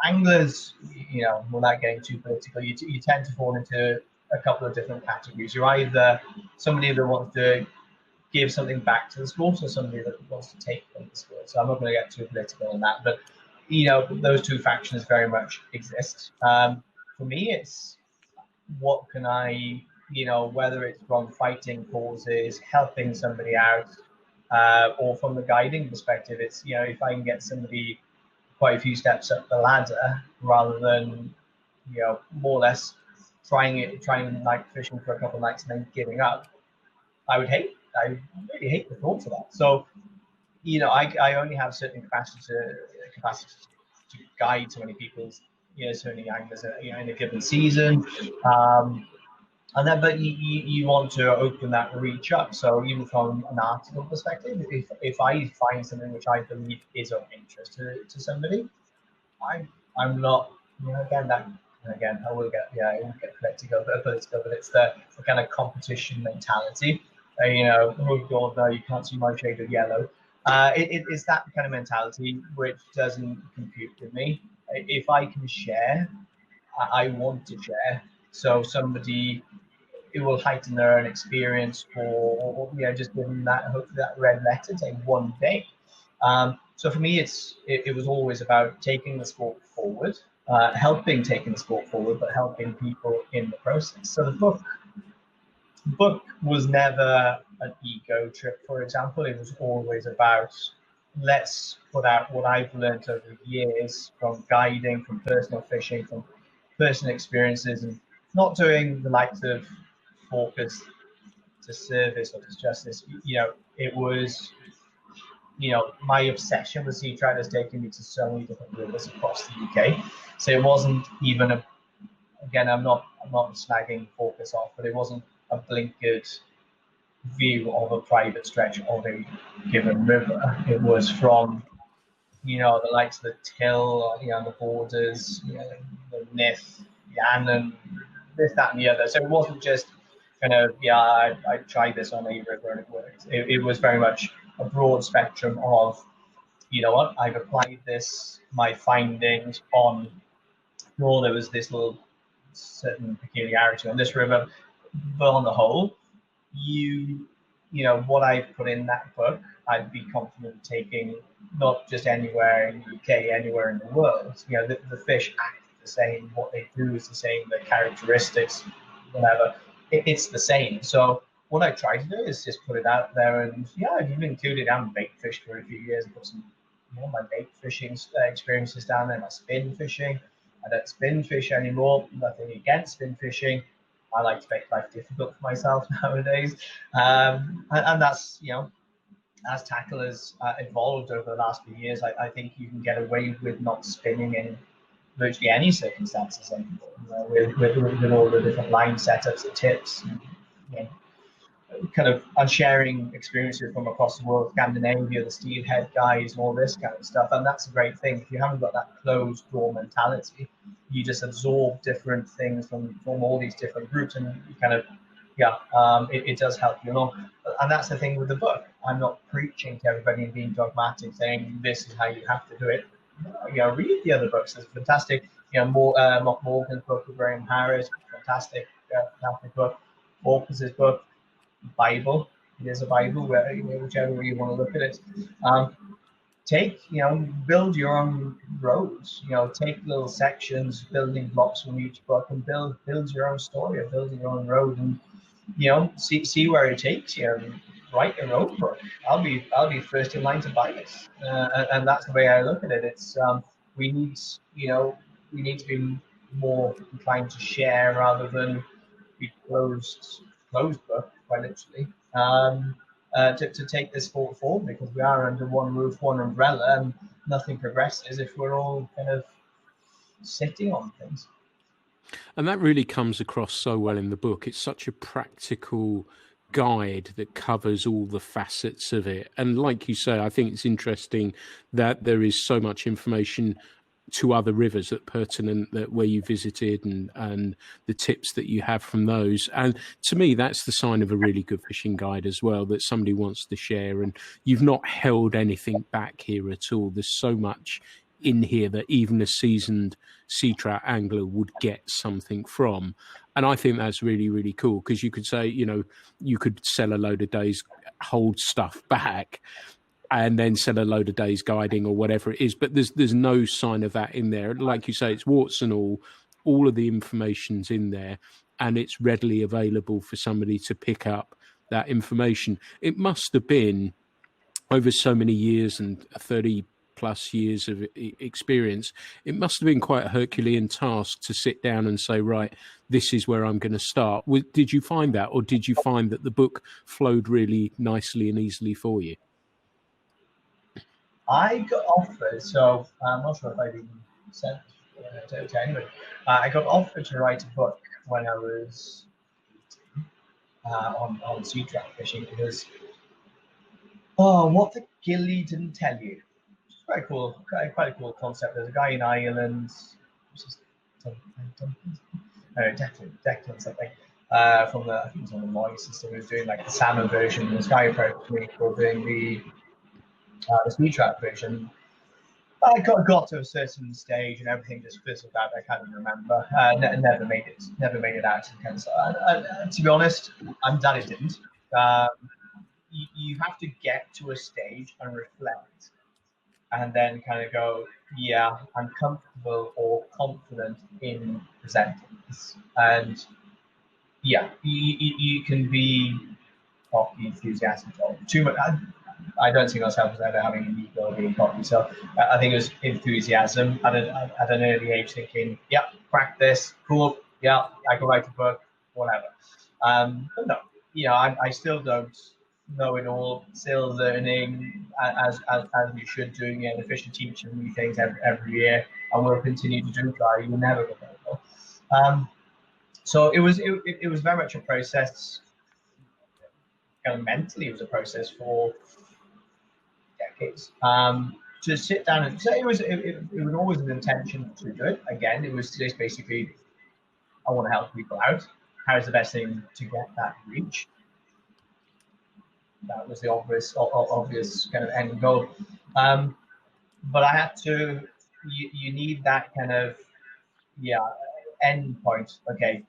anglers, you know, without getting too political, you tend to fall into a couple of different categories. You're either somebody that wants to give something back to the sport, or somebody that wants to take from the sport. So I'm not going to get too political on that, but you know, those two factions very much exist. For me, it's what can I, you know, whether it's from fighting causes, helping somebody out, or from the guiding perspective, it's, you know, if I can get somebody quite a few steps up the ladder rather than, you know, more or less trying like fishing for a couple of nights and then giving up. I really hate the thoughts of that. So, you know, I only have certain capacity to guide so many people's, you know, so many anglers, you know, in a given season. And then, but you want to open that reach up. So even from an article perspective, if I find something which I believe is of interest to somebody, I'm not, you know, again I will get, yeah, I will get political, but it's the kind of competition mentality. You know, oh God, no, you can't see my shade of yellow. It's that kind of mentality which doesn't compute with me. If I can share, I want to share. So somebody, it will heighten their own experience, or you know, just give them that, hopefully that red letter, say one day. So for me, it was always about taking the sport forward, helping taking the sport forward, but helping people in the process. So the book was never an ego trip, for example. It was always about, let's put out what I've learned over the years from guiding, from personal fishing, from personal experiences, and not doing the likes of focus to service or to justice. You know, it was, you know, my obsession with sea trout has taken me to so many different rivers across the UK. So it wasn't even a, again, I'm not snagging focus off, but it wasn't a blinkered view of a private stretch of a given river. It was from, you know, the likes of the Till, you know, the Borders, you know, the Nith, Yannon, this, that, and the other. So it wasn't just kind of, yeah, I tried this on a river and it worked. It was very much a broad spectrum of, you know what, I've applied this, my findings on, well, there was this little certain peculiarity on this river, but on the whole, you know, what I put in that book, I'd be confident taking not just anywhere in the UK, anywhere in the world. You know, the fish act the same, what they do is the same, the characteristics, whatever, it's the same. So what I try to do is just put it out there, and yeah, I've even included, I haven't bait fished for a few years, I put some more of my bait fishing experiences down there, my spin fishing. I don't spin fish anymore, nothing against spin fishing. I like to make life difficult for myself nowadays. And that's, you know, as tackle has evolved over the last few years, I think you can get away with not spinning in virtually any circumstances anymore, you know, with all the different line setups, the tips, and, you know, kind of, and sharing experiences from across the world, Scandinavia, the steelhead guys, and all this kind of stuff. And that's a great thing. If you haven't got that closed door mentality, you just absorb different things from all these different groups, and you kind of, yeah, it does help you along. And that's the thing with the book. I'm not preaching to everybody and being dogmatic, saying this is how you have to do it. You know, read the other books. There's fantastic, you know, Mock Morgan's book with Graham Harris, fantastic, fantastic book. Orcus's book, Bible. It is a Bible, where, you know, whichever way you want to look at it. You know, build your own roads. You know, take little sections, building blocks from each book, and build your own story, or build your own road, and, you know, see where it takes you. And write your own book. I'll be first in line to buy it, and that's the way I look at it. It's we need, you know, we need to be more inclined to share rather than be closed closed book, quite literally, to take this forward, because we are under one roof, one umbrella, and nothing progresses if we're all kind of sitting on things. And that really comes across so well in the book. It's such a practical guide that covers all the facets of it. And like you say, I think it's interesting that there is so much information to other rivers that pertinent, that where you visited, and the tips that you have from those. And to me, that's the sign of a really good fishing guide as well, that somebody wants to share, and you've not held anything back here at all. There's so much in here that even a seasoned sea trout angler would get something from. And I think that's really, really cool, because you could say, you could sell a load of days, hold stuff back, and then sell a load of days guiding or whatever it is. But there's no sign of that in there. Like you say, it's warts and all of the information's in there, and it's readily available for somebody to pick up that information. It must have been, over so many years and 30 plus years of experience, it must have been quite a Herculean task to sit down and say, right, this is where I'm going to start. Did you find that, or did you find that the book flowed really nicely and easily for you? I got offered, so I'm not sure if I've even sent it to anyone. I got offered to write a book when I was on sea trout fishing, because what the gilly didn't tell you. It's quite cool, quite a cool concept. There's a guy in Ireland, Declan something, from the, I think it was on the Moy system, who was doing like the salmon version. This guy approached me for doing the sea trout version. I got to a certain stage and everything just fizzled out. I can't even remember. Never made it out. To be honest, I'm glad it didn't. You have to get to a stage and reflect, and then kind of go, yeah, I'm comfortable or confident in presenting this. And yeah, you can be enthusiastic or too much. I don't see myself as ever having an ego or being cocky. So I think it was enthusiasm at an early age, thinking, yeah, practice, cool, yeah, I can write a book, whatever. But no, I still don't know it all, still learning as we should, doing it. The fishing teaching new things every year, and we'll continue to do that. You'll never get there. So it was very much a process. Mentally, it was a process for decades. To sit down and so it was always an intention to do it. Again, it was just basically, I want to help people out. How is the best thing to get that reach? That was the obvious kind of end goal. But I had to. You need that kind of end point. Okay,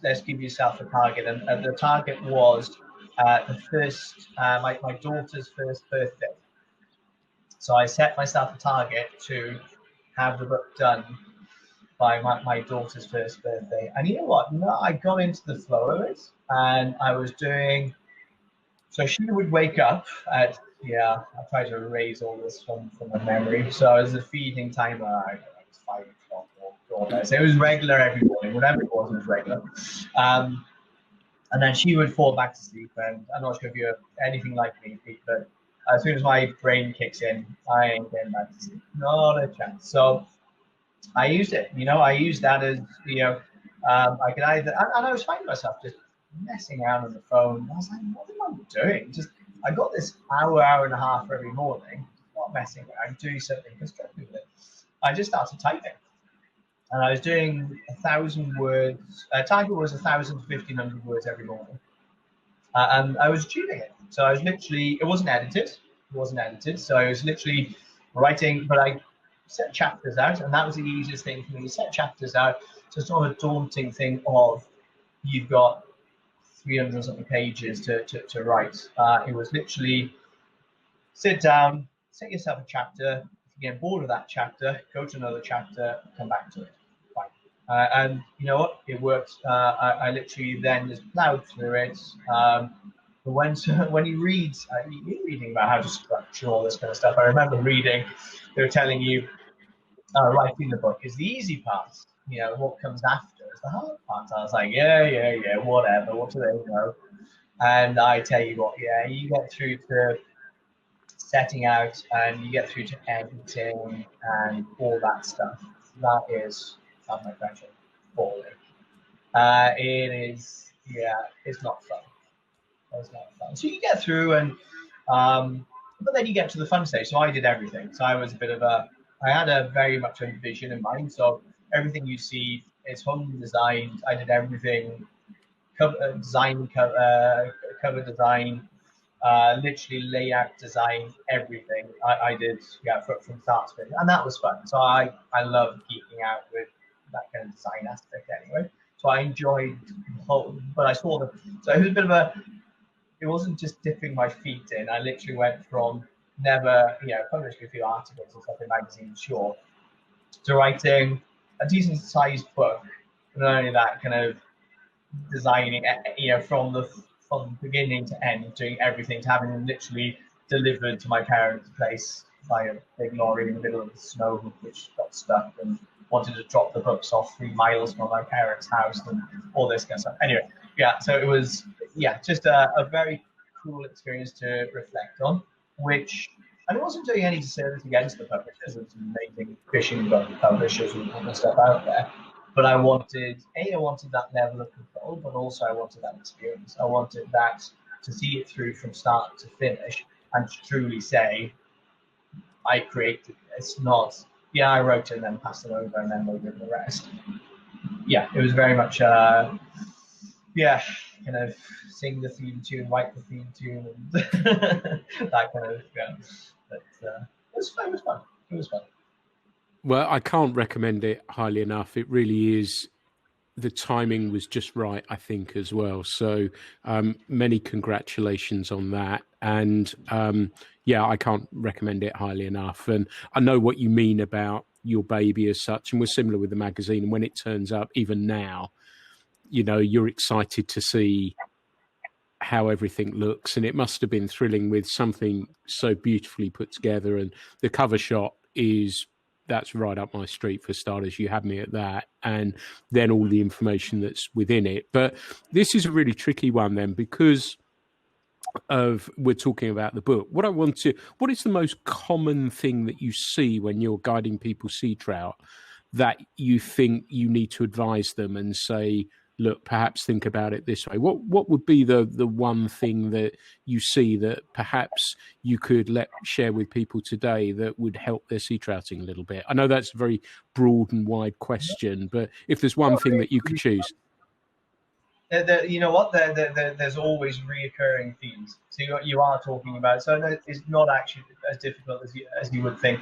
let's give yourself a target, and the target was the first my daughter's first birthday. So I set myself a target to have the book done by my daughter's first birthday. And you know what? No, I got into the flow of it, and I was doing. So she would wake up at I try to erase all this from my memory. So it was a feeding time. It was 5 o'clock or less. It was regular every morning. Whatever it was regular. And then she would fall back to sleep. And I'm not sure if you're anything like me, Pete, but as soon as my brain kicks in, I ain't getting back to sleep. Not a chance. So I used it. I used that as I could either, and I was finding myself just messing around on the phone. I was like, what am I doing? I got this hour and a half every morning, not messing around, doing something constructive with it. I just started typing. And I was doing 1,000 words. Target was 1,000 to 1,500 words every morning. And I was achieving it. So I was literally, it wasn't edited. So I was literally writing, but I set chapters out, and that was the easiest thing for me. Set chapters out. So it's not a daunting thing of you've got 300 and something pages to write. It was literally sit down, set yourself a chapter. If you get bored of that chapter, go to another chapter, come back to it. Fine. And you know what? It worked. I literally then just plowed through it. But when you read, you're reading about how to structure all this kind of stuff. I remember reading, they were telling you writing the book is the easy part. what comes after is the hard part. I was like, yeah, whatever. What do they know? And I tell you what, yeah, you get through to setting out and you get through to editing and all that stuff. That is, pardon my French, boring. It is, yeah, it's not fun. It's not fun. So you get through but then you get to the fun stage. So I did everything. So I was I had a very much a vision in mind. So everything you see is home designed. I did everything, cover design, cover design, literally layout design, everything. I did, yeah, from start to finish, and that was fun. So I love geeking out with that kind of design aspect anyway. So I enjoyed the whole, but I saw so it was a bit of it wasn't just dipping my feet in. I literally went from never, published a few articles and stuff in magazines, sure, to writing a decent sized book. But not only that, kind of designing, from beginning to end, doing everything, to having them literally delivered to my parents' place by a big lorry in the middle of the snow, which got stuck and wanted to drop the books off 3 miles from my parents' house and all this kind of stuff. Anyway, yeah, so it was, yeah, just a very cool experience to reflect on, which, and it wasn't doing any disservice against the publishers. There's amazing fishing book publishers and stuff out there. But I wanted that level of control, but also I wanted that experience. I wanted that to see it through from start to finish and to truly say, I created this, not, yeah, I wrote it and then passed it over and then they did the rest. Yeah, it was very much, kind of sing the theme tune, write the theme tune, and that kind of, yeah. But it was fun. It was fun. Well, I can't recommend it highly enough. It really is. The timing was just right, I think, as well. So many congratulations on that. And yeah, I can't recommend it highly enough. And I know what you mean about your baby as such. And we're similar with the magazine. And when it turns up, even now, you're excited to see how everything looks. And it must have been thrilling with something so beautifully put together. And the cover shot that's right up my street for starters. You had me at that, and then all the information that's within it. But this is a really tricky one then, because we're talking about the book. What is the most common thing that you see when you're guiding people sea trout that you think you need to advise them and say, look, perhaps think about it this way? What would be the one thing that you see that perhaps you could share with people today that would help their sea trouting a little bit? I know that's a very broad and wide question, but if there's one thing that you could choose. You know what? There's always reoccurring themes. So you are talking about. So it's not actually as difficult as you would think.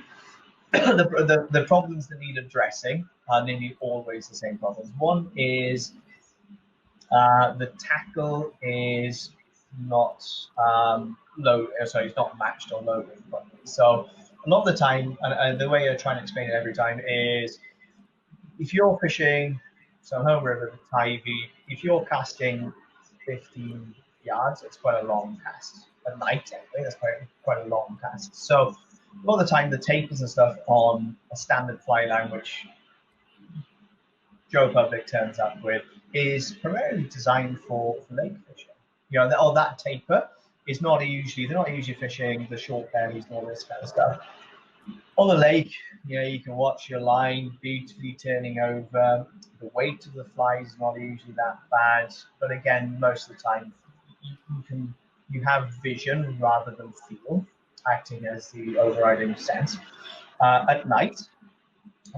The problems that need addressing are nearly always the same problems. One is the tackle is not it's not matched or loaded properly. So a lot of the time, and the way I try and explain it every time is, if you're fishing, so home river, Tybee, if you're casting 15 yards, it's quite a long cast. At night, anyway, that's quite a long cast. So a lot of the time, the tapers and stuff on a standard fly line, which Joe Public turns up with, is primarily designed for lake fishing. That taper is they're not usually fishing the short bellies and all this kind of stuff. On the lake, you can watch your line beautifully turning over. The weight of the fly is not usually that bad, but again, most of the time, you have vision rather than feel, acting as the overriding sense. At night,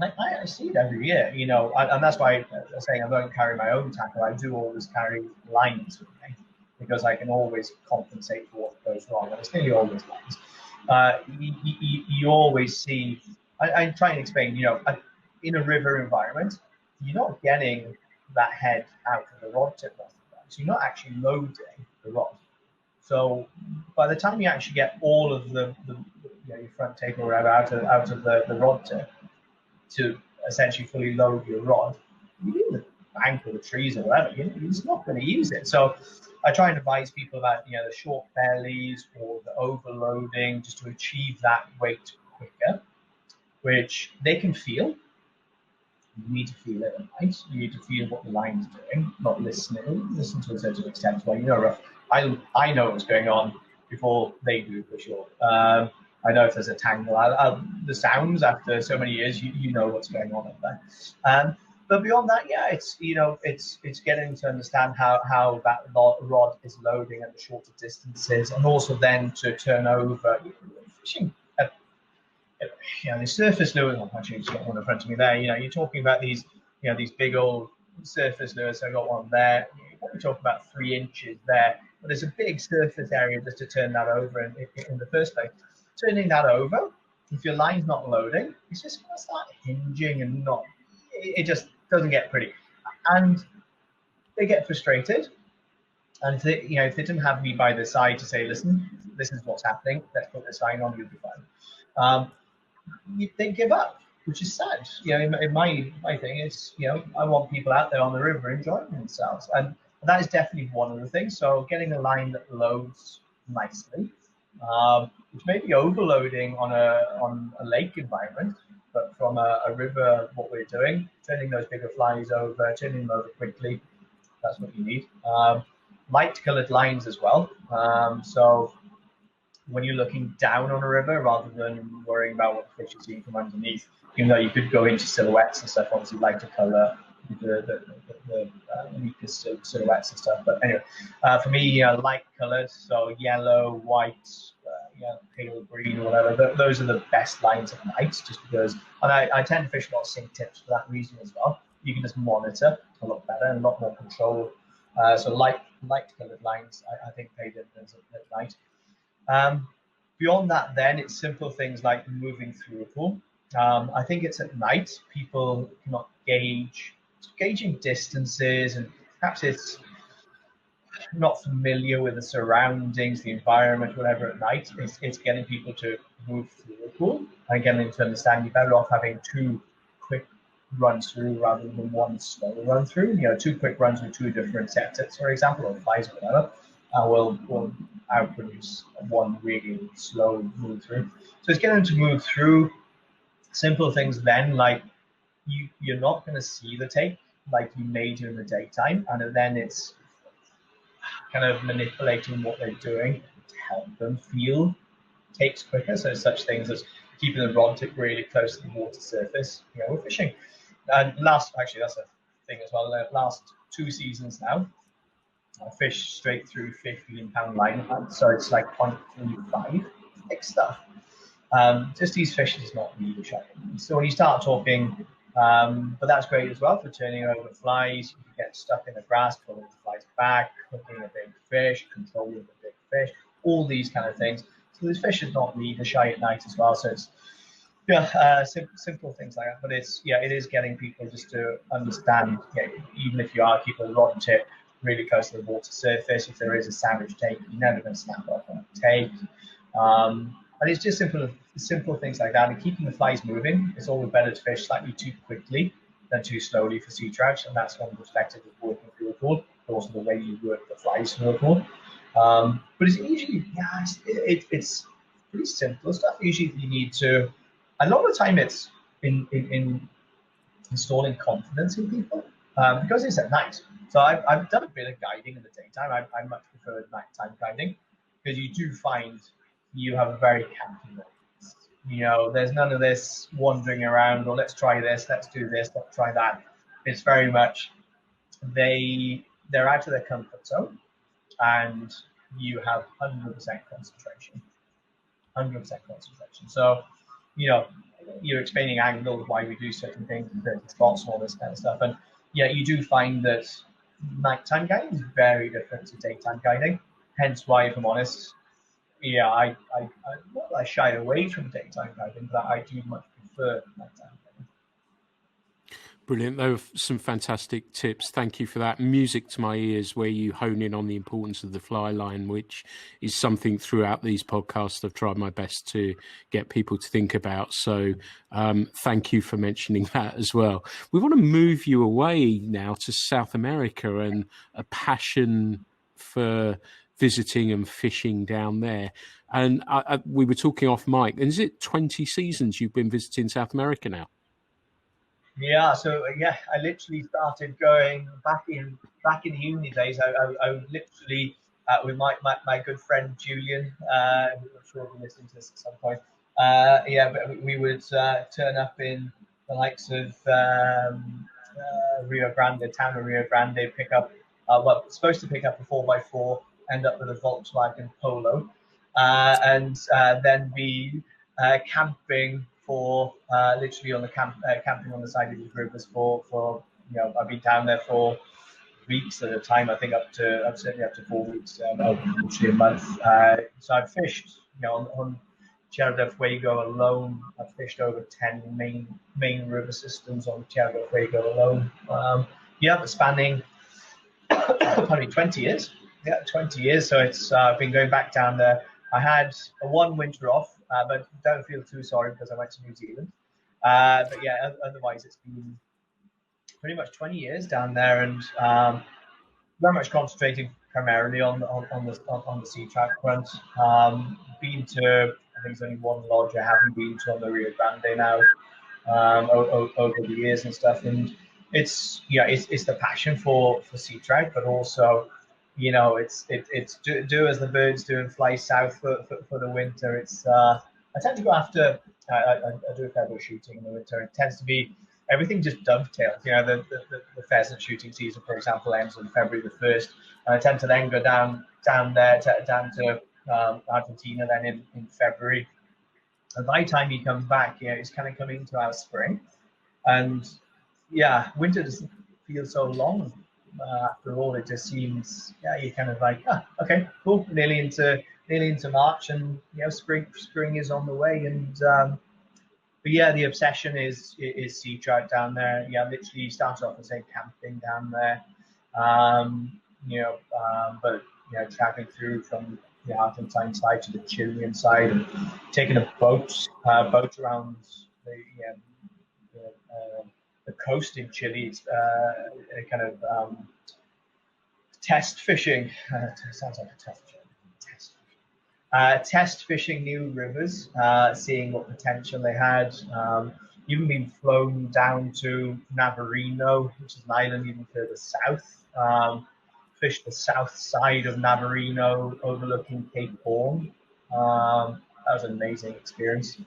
I see it every year, and that's why I'm saying I don't carry my own tackle. I do always carry lines with me, because I can always compensate for what goes wrong, and it's nearly always lines. You always see, I try and explain, in a river environment, you're not getting that head out of the rod tip most of the time. So you're not actually loading the rod. So by the time you actually get all of the your front taper or whatever out of the rod tip to essentially fully load your rod, you need the bank or the trees or whatever, you're just not going to use it. So I try and advise people about the short bellies or the overloading, just to achieve that weight quicker, which they can feel. You need to feel it at night. You need to feel what the line's doing, not listen to a certain extent. Well, I know what's going on before they do, for sure. I know if there's a tangle. The sounds after so many years, you know what's going on up there. But beyond that, yeah, it's it's getting to understand how that rod is loading at the shorter distances, and also then to turn over fishing. The surface lures. Actually, just got one in front of me there. You're talking about these big old surface lures. I got one there. You're probably talking about 3 inches there, but there's a big surface area just to turn that over in the first place. Turning that over, if your line's not loading, it's just going to start hinging and not. It just doesn't get pretty, and they get frustrated. And if they didn't have me by their side to say, listen, this is what's happening. Let's put this line on. You'll be fine. They give up, which is sad. In my thing is, I want people out there on the river enjoying themselves, and that is definitely one of the things. So getting a line that loads nicely, which may be overloading on a lake environment, but from a river, what we're doing, turning those bigger flies over, turning them over quickly, that's what you need. Light colored lines as well. So when you're looking down on a river rather than worrying about what the fish is seeing from underneath, even though you could go into silhouettes and stuff, obviously lighter color, the weaker silhouettes and stuff. But anyway, for me, light colored, so yellow, white, pale green, or whatever, those are the best lines at night, just because, and I tend to fish a lot of sink tips for that reason as well. You can just monitor a lot better and a lot more control. So light colored lines, I think, pay dividends at night. Beyond that, then it's simple things like moving through a pool. I think it's at night people cannot gauging distances, and perhaps it's not familiar with the surroundings, the environment, whatever. At night, it's getting people to move through a pool and getting them to understand you're better off having 2 quick runs through rather than 1 slow run through. 2 quick runs with 2 different setups, for example, or flies or whatever. Will outproduce 1 really slow move through. So it's getting them to move through. Simple things then, like you're not going to see the take like you may do in the daytime, and then it's kind of manipulating what they're doing to help them feel takes quicker. So such things as keeping the rod tip really close to the water surface. We're fishing. And that's a thing as well. The last 2 seasons now, I fish straight through 15-pound line, so it's like 0.35 thick stuff. Just these fish is not really shy. So when you start talking, but that's great as well for turning over flies. You can get stuck in the grass, pulling the flies back, hooking a big fish, controlling the big fish, all these kind of things. So this fish is not really shy at night as well. So it's simple things like that. But it is getting people just to understand. Even if you are keeping the rod tip really close to the water surface, if there is a savage take, you're never going to snap off on a take. And it's just simple things like that. And keeping the flies moving, it's always better to fish slightly too quickly than too slowly for sea trout. And that's one perspective of working through a pool, but also the way you work the flies through a pool. But it's usually, it's pretty simple stuff. Usually you need to, a lot of the time it's in installing confidence in people, because it's at night. So I've done a bit of guiding in the daytime. I much prefer nighttime guiding, because you do find you have a very campy look. There's none of this wandering around, or let's try this, let's do this, let's try that. It's very much they're out of their comfort zone, and you have 100% concentration. 100% concentration. So, you're explaining angles, why we do certain things, and certain spots, and all this kind of stuff. And you do find that nighttime guiding is very different to daytime guiding. Hence why, if I'm honest, I shy away from daytime guiding, but I do much prefer nighttime guiding. Brilliant. Those were some fantastic tips. Thank you for that. Music to my ears, where you hone in on the importance of the fly line, which is something throughout these podcasts I've tried my best to get people to think about. So thank you for mentioning that as well. We want to move you away now to South America and a passion for visiting and fishing down there. And we were talking off mic. And is it 20 seasons you've been visiting South America now? Yeah, so yeah, I literally started going back in the uni days. I would literally with my good friend Julian, who I'm sure will be listening to this at some point. Yeah, but we would turn up in the likes of Rio Grande, town of Rio Grande, pick up well, supposed to pick up a 4x4, end up with a Volkswagen Polo, and then be camping for literally on the camping on the side of these rivers for I've been down there for weeks at a time. I think certainly up to 4 weeks, literally a month. So I've fished on Tierra del Fuego alone. I've fished over 10 main river systems on Tierra del Fuego alone. Yeah, spanning probably 20 years. Yeah, 20 years. So it's been going back down there. I had one winter off, but don't feel too sorry because I went to New Zealand. But yeah, otherwise it's been pretty much 20 years down there, and very much concentrating primarily on the sea trout front. Been to, I think there's only one lodge I haven't been to on the Rio Grande now, over the years and stuff. And it's the passion for sea trout, but also it's do as the birds do and fly south for the winter. It's I tend to go after I do a fair bit of shooting in the winter. It tends to be everything just dovetails. The pheasant shooting season, for example, ends on February the 1st, and I tend to then go down there down to Argentina then in February. And by the time he comes back, it's kind of coming to our spring, and yeah, winter doesn't feel so long. After all, it just seems you're kind of like okay, cool, nearly into March, and spring is on the way, and but yeah, the obsession is sea trout down there. Yeah, literally started off as saying camping down there, but traveling through from the Argentine side to the Chilean side, and taking a boat around the coast in Chile. It's a kind of test fishing. Sounds like a tough job. Test fishing new rivers, seeing what potential they had. Even been flown down to Navarino, which is an island even further south. Fished the south side of Navarino, overlooking Cape Horn. That was an amazing experience.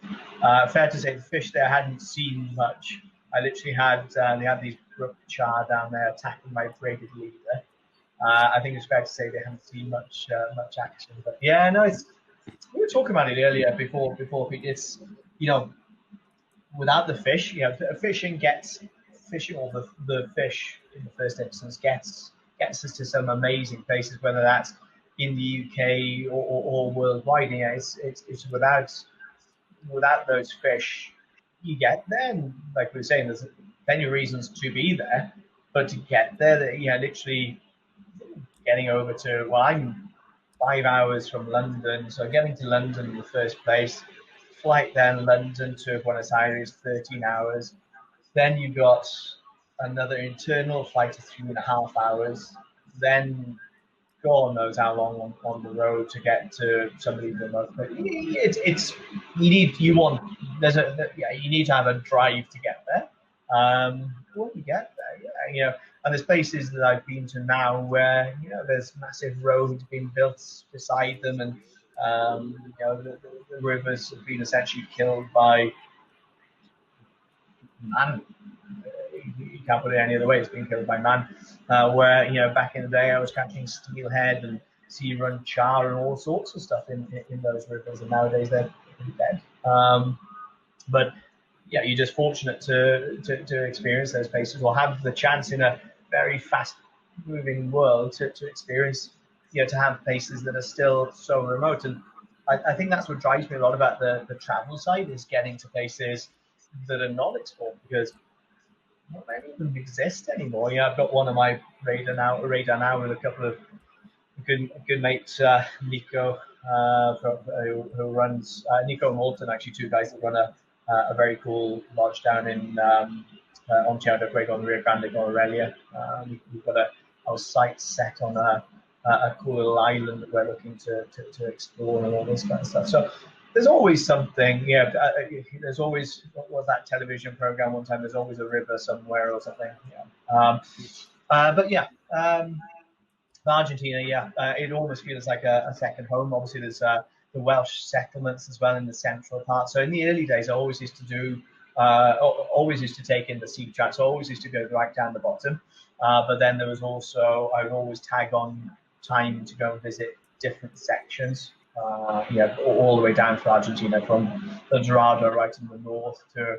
Fair to say, the fish there I hadn't seen much. I literally had they had these brook char down there attacking my braided leader. I think it's fair to say they haven't seen much action. But yeah, no, we were talking about it earlier before it's without the fish, fishing or the fish in the first instance gets us to some amazing places, whether that's in the UK or worldwide. It's without those fish, you get there, and like we were saying, there's plenty of reasons to be there, but to get there, literally getting over to, well, I'm 5 hours from London, so getting to London in the first place, flight then London to Buenos Aires, 13 hours. Then you got another internal flight of 3.5 hours. Then God knows how long on the road to get to somebody remote. But it's you need to have a drive to get there. When you get there, and there's places that I've been to now where there's massive roads being built beside them, and the rivers have been essentially killed by man. You can't put it any other way. It's been killed by man. Where back in the day I was catching steelhead and sea run char and all sorts of stuff in those rivers, and nowadays they're dead. But yeah, you're just fortunate to experience those places, or have the chance in a very fast-moving world to experience, to have places that are still so remote. And I think that's what drives me a lot about the travel side, is getting to places that are not explored, because not many of them exist anymore. I've got one on my radar now with a couple of good mates, Nico, who runs Nico and Walton, actually two guys that run a very cool lodge down in on Tierra del Fuego on the Rio Grande con Aurelia. We've got our sights set on a cool little island that we're looking to explore and all this kind of stuff. So there's always something. Yeah, there's always, what was that television program one time? There's always a river somewhere or something. Yeah. But yeah. Argentina, yeah, it almost feels like a second home. Obviously, there's the Welsh settlements as well in the central part. So in the early days, I always used to always used to take in the sea trout. So I always used to go right down the bottom. But then there was also, I would always tag on time to go and visit different sections. Yeah, all the way down to Argentina, from the Dorado right in the north to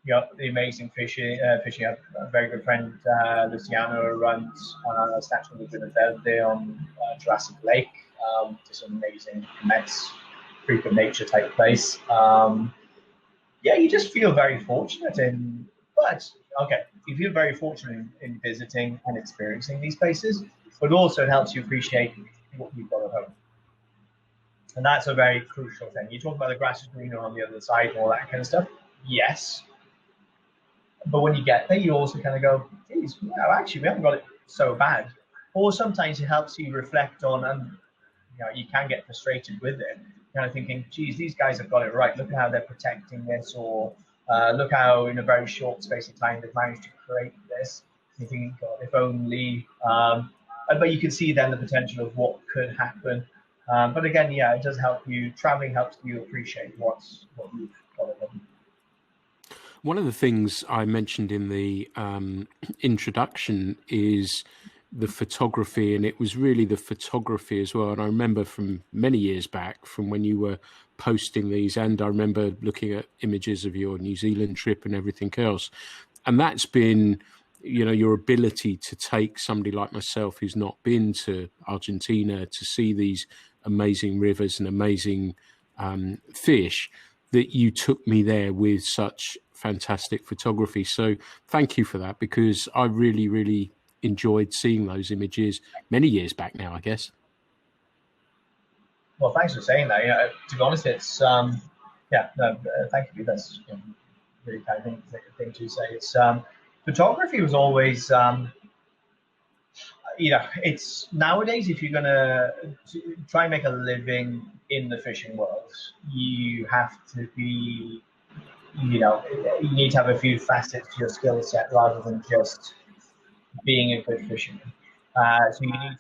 the amazing fishing. Fishing. I have a very good friend, Luciano, who runs Statue of the Verde on Jurassic Lake. Just an amazing, immense freak of nature type place. Yeah, you just feel very fortunate but okay, you feel very fortunate in visiting and experiencing these places, but also it helps you appreciate what you've got at home. And that's a very crucial thing. You talk about the grass is greener on the other side and all that kind of stuff. Yes. But when you get there, you also kind of go, geez, well, actually, we haven't got it so bad. Or sometimes it helps you reflect on, and you can get frustrated with it, kind of thinking, geez, these guys have got it right. Look at how they're protecting this, or look how in a very short space of time they've managed to create this. You think, God, if only. But you can see then the potential of what could happen. But again, yeah, it does help you. Traveling helps you appreciate what you've got at home. One of the things I mentioned in the introduction is the photography, and it was really the photography as well. And I remember from many years back, from when you were posting these, and I remember looking at images of your New Zealand trip and everything else. And that's been, your ability to take somebody like myself who's not been to Argentina to see these amazing rivers and amazing fish, that you took me there with such fantastic photography. So thank you for that, because I really, really enjoyed seeing those images many years back now, I guess. Well, thanks for saying that. To be honest, it's thank you. That's really kind of thing to say. It's photography was always it's nowadays, if you're gonna try and make a living in the fishing world, you have to be, you need to have a few facets to your skill set rather than just being a good fisherman. So you don't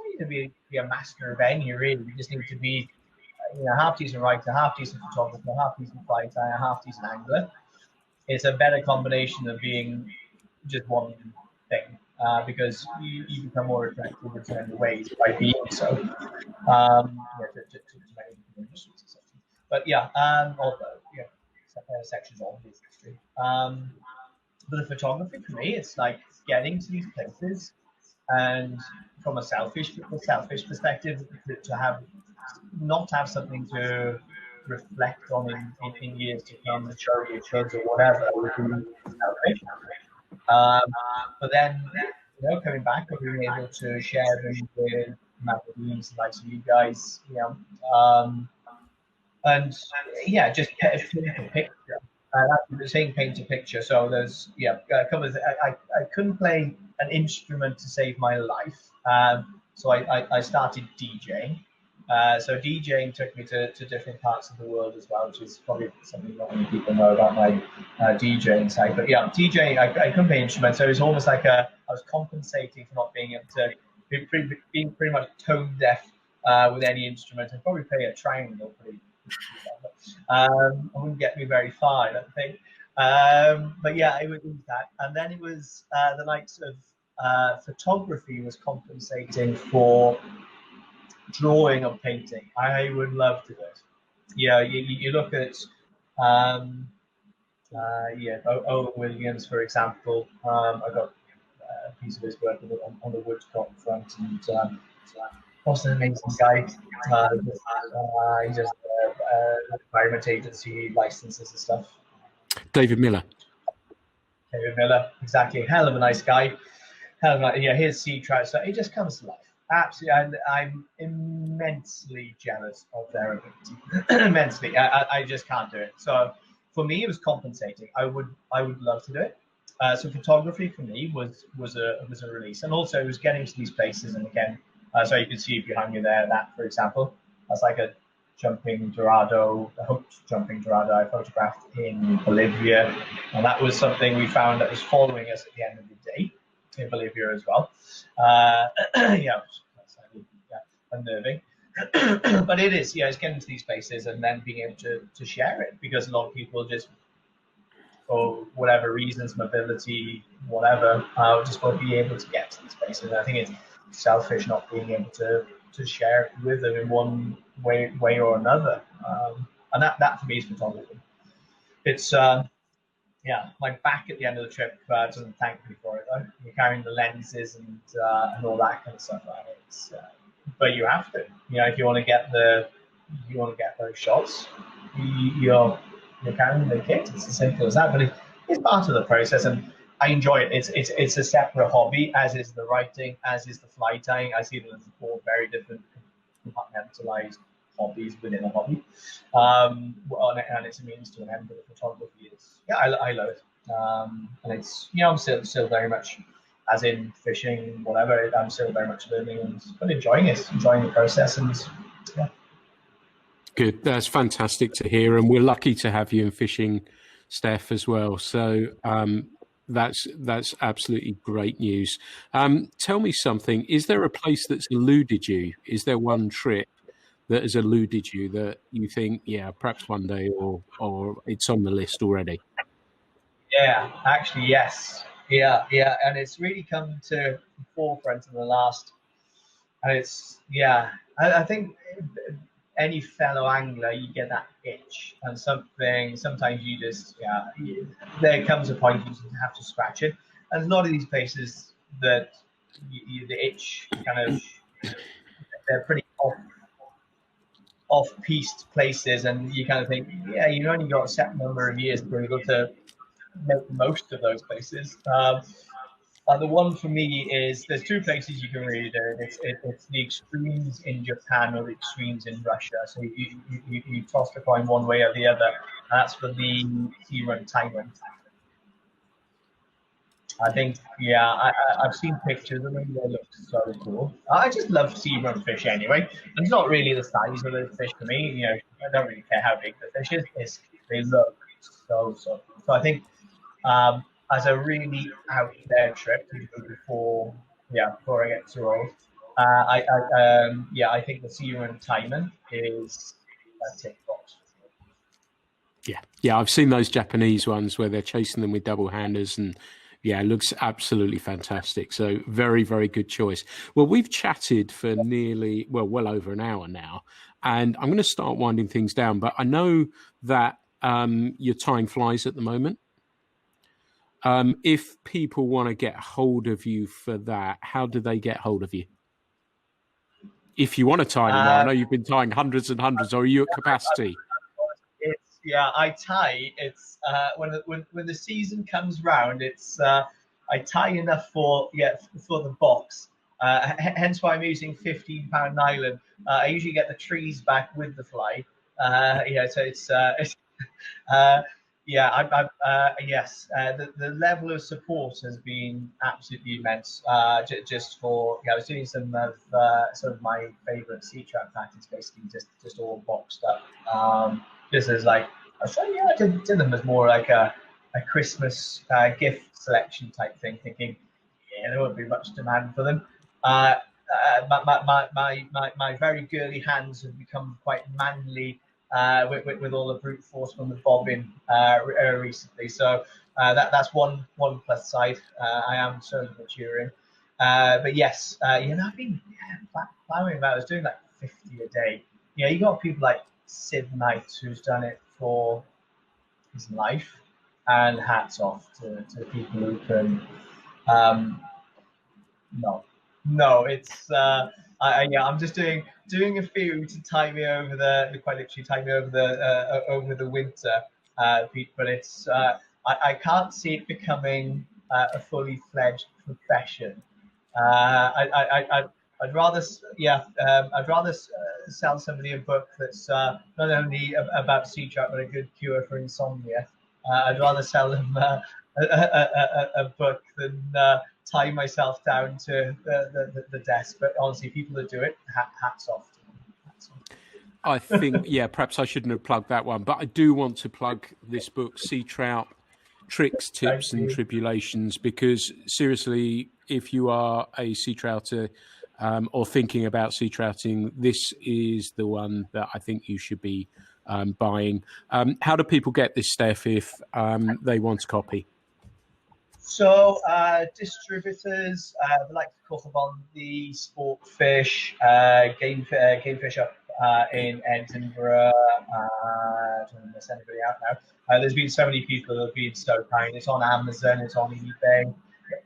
need to be a master of any, really. You just need to be, half decent writer, half decent photographer, half decent fighter, half decent angler. It's a better combination of being just one thing, because you become more attractive in certain ways by being so. To many industries, but sections of the industry. But the photography for me, it's like getting to these places, and from a selfish perspective, to not have something to reflect on in years to come, to show your kids or whatever, would be selfish. But then, coming back and being able to share them with magazines like you guys, and just paint a picture. That's saying paint a picture. So there's I couldn't play an instrument to save my life, so I started DJing. So DJing took me to different parts of the world as well, which is probably something not many people know about my DJing side. But yeah, DJing, I couldn't play instruments, so it was almost like I was compensating for not being able to, being pretty much tone deaf with any instrument. I'd probably play a triangle pretty well. It wouldn't get me very far, I don't think. But yeah, it was that. And then it was the likes of photography was compensating for drawing or painting. I would love to do it. Yeah, you look at Owen Williams, for example. I got a piece of his work on the woodcock front, and what's an amazing guy. He does environment agency licenses and stuff. David Miller. David Miller, exactly. Hell of a nice guy. His sea trout stuff, it just comes to life. Absolutely, and I'm immensely jealous of their ability. Immensely, I just can't do it. So for me, it was compensating. I would love to do it. So photography for me was a release, and also it was getting to these places. And again, so you can see behind me there, that for example, that's like a jumping Dorado, the hooked jumping Dorado I photographed in Bolivia. And that was something we found that was following us at the end of the day in Bolivia as well. Yeah, unnerving. But it is, it's getting to these places and then being able to share it, because a lot of people just, for whatever reasons, mobility, whatever, just won't be able to get to these places. And I think it's selfish not being able to share it with them in one way or another. And that for me is photography. It's my back at the end of the trip doesn't thank me for it though. You're carrying the lenses and all that kind of stuff. But you have to, if you want to get those shots, you're carrying the kit. It's as simple as that. But it's part of the process, and I enjoy it. It's a separate hobby, as is the writing, as is the fly tying. I see them as four very different compartmentalized hobbies within a hobby, and it's a means to an end. But the photography is, I love it, and it's, I'm still very much, as in fishing, whatever. I'm still very much learning but enjoying the process, and yeah. Good. That's fantastic to hear, and we're lucky to have you in fishing, Steph, as well. So that's absolutely great news. Tell me something. Is there a place that's eluded you? Is there one trip that has eluded you that you think, perhaps one day, or it's on the list already? Yeah, actually, yes. Yeah, and it's really come to the forefront in the last, and it's, I think any fellow angler, you get that itch, and sometimes you just, there comes a point you just have to scratch it. And a lot of these places that the itch kind of, they're pretty off-piste places, and you kind of think, you've only got a set number of years to be able to make the most of those places. The one for me is, there's two places you can really do it. It's the extremes in Japan or the extremes in Russia. So you toss the coin one way or the other. And that's for the sea run Thailand. I think, I've seen pictures of them. They look so cool. I just love sea run fish anyway. It's not really the size of the fish for me. I don't really care how big the fish is. They look so cool. So I think, as a really out there trip before I get too old, I think the sea run Thailand is a tick box. Yeah, I've seen those Japanese ones where they're chasing them with double handers, and it looks absolutely fantastic. So very, very good choice. Well, we've chatted for well over an hour now, and I'm going to start winding things down. But I know that you're tying flies at the moment. If people want to get hold of you for that, how do they get hold of you? If you want to tie anymore, I know you've been tying hundreds and hundreds, or are you at capacity? I tie. It's when the season comes round, it's I tie enough for the box. Hence why I'm using 15-pound nylon. I usually get the trees back with the fly. So it's yes. The level of support has been absolutely immense. Just for I was doing some of my favourite sea trout patterns, basically just all boxed up. Just as I was trying, I did them as more like a Christmas gift selection type thing, thinking there won't be much demand for them. My very girly hands have become quite manly with all the brute force from the bobbin recently. So that's one plus side. I am slowly maturing. But yes, I've been plowing about. I was doing like 50 a day. You got people like Sid Knight, who's done it for his life, and hats off to people who can. No, it's I'm just doing a few to tie me over quite literally tie me over the winter, Pete. But it's I can't see it becoming a fully fledged profession. I'd rather sell somebody a book that's not only about sea trout but a good cure for insomnia. I'd rather sell them a book than tie myself down to the desk. But honestly, people that do it, hats off to them. I think, yeah, perhaps I shouldn't have plugged that one, but I do want to plug this book, Sea Trout Tricks, Tips and Tribulations, because seriously, if you are a sea trouter or thinking about sea trouting, this is the one that I think you should be buying. How do people get this, Steph, if they want a copy? So distributors, they like to cut them on the sport fish, game fish up in Edinburgh. I don't miss anybody out now. There's been so many people that have been so kind. It's on Amazon, it's on eBay.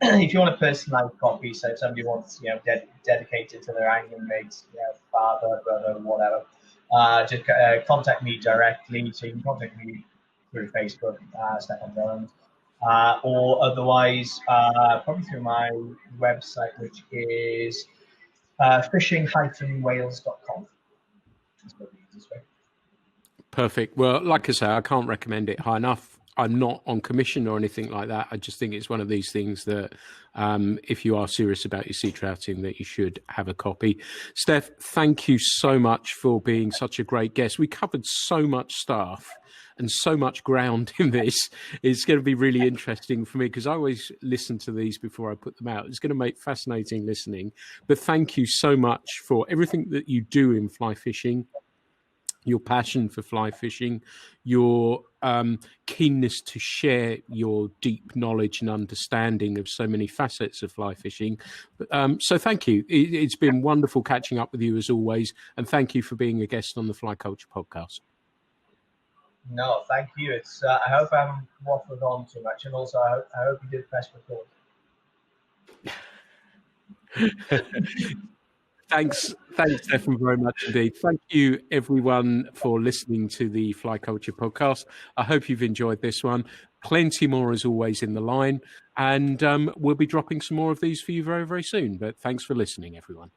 If you want a personalized copy, so if somebody wants, dedicated to their angling mates, father, brother, whatever, just contact me directly. So you can contact me through Facebook, Steffan Jones. Or otherwise, probably through my website, which is fishing-wales.com. That's probably the easiest way. Perfect. Well, like I say, I can't recommend it high enough. I'm not on commission or anything like that. I just think it's one of these things that if you are serious about your sea trouting, that you should have a copy. Steph, thank you so much for being such a great guest. We covered so much stuff and so much ground in this. It's going to be really interesting for me because I always listen to these before I put them out. It's going to make fascinating listening. But thank you so much for everything that you do in fly fishing, your passion for fly fishing, your keenness to share your deep knowledge and understanding of so many facets of fly fishing. So thank you. It's been wonderful catching up with you as always. And thank you for being a guest on the Fly Culture Podcast. No, thank you. It's I hope I haven't waffled on too much. And also, I hope you did press record. Thanks, Steffan, very much indeed. Thank you, everyone, for listening to the Fly Culture Podcast. I hope you've enjoyed this one. Plenty more, as always, in the line. And we'll be dropping some more of these for you very, very soon. But thanks for listening, everyone.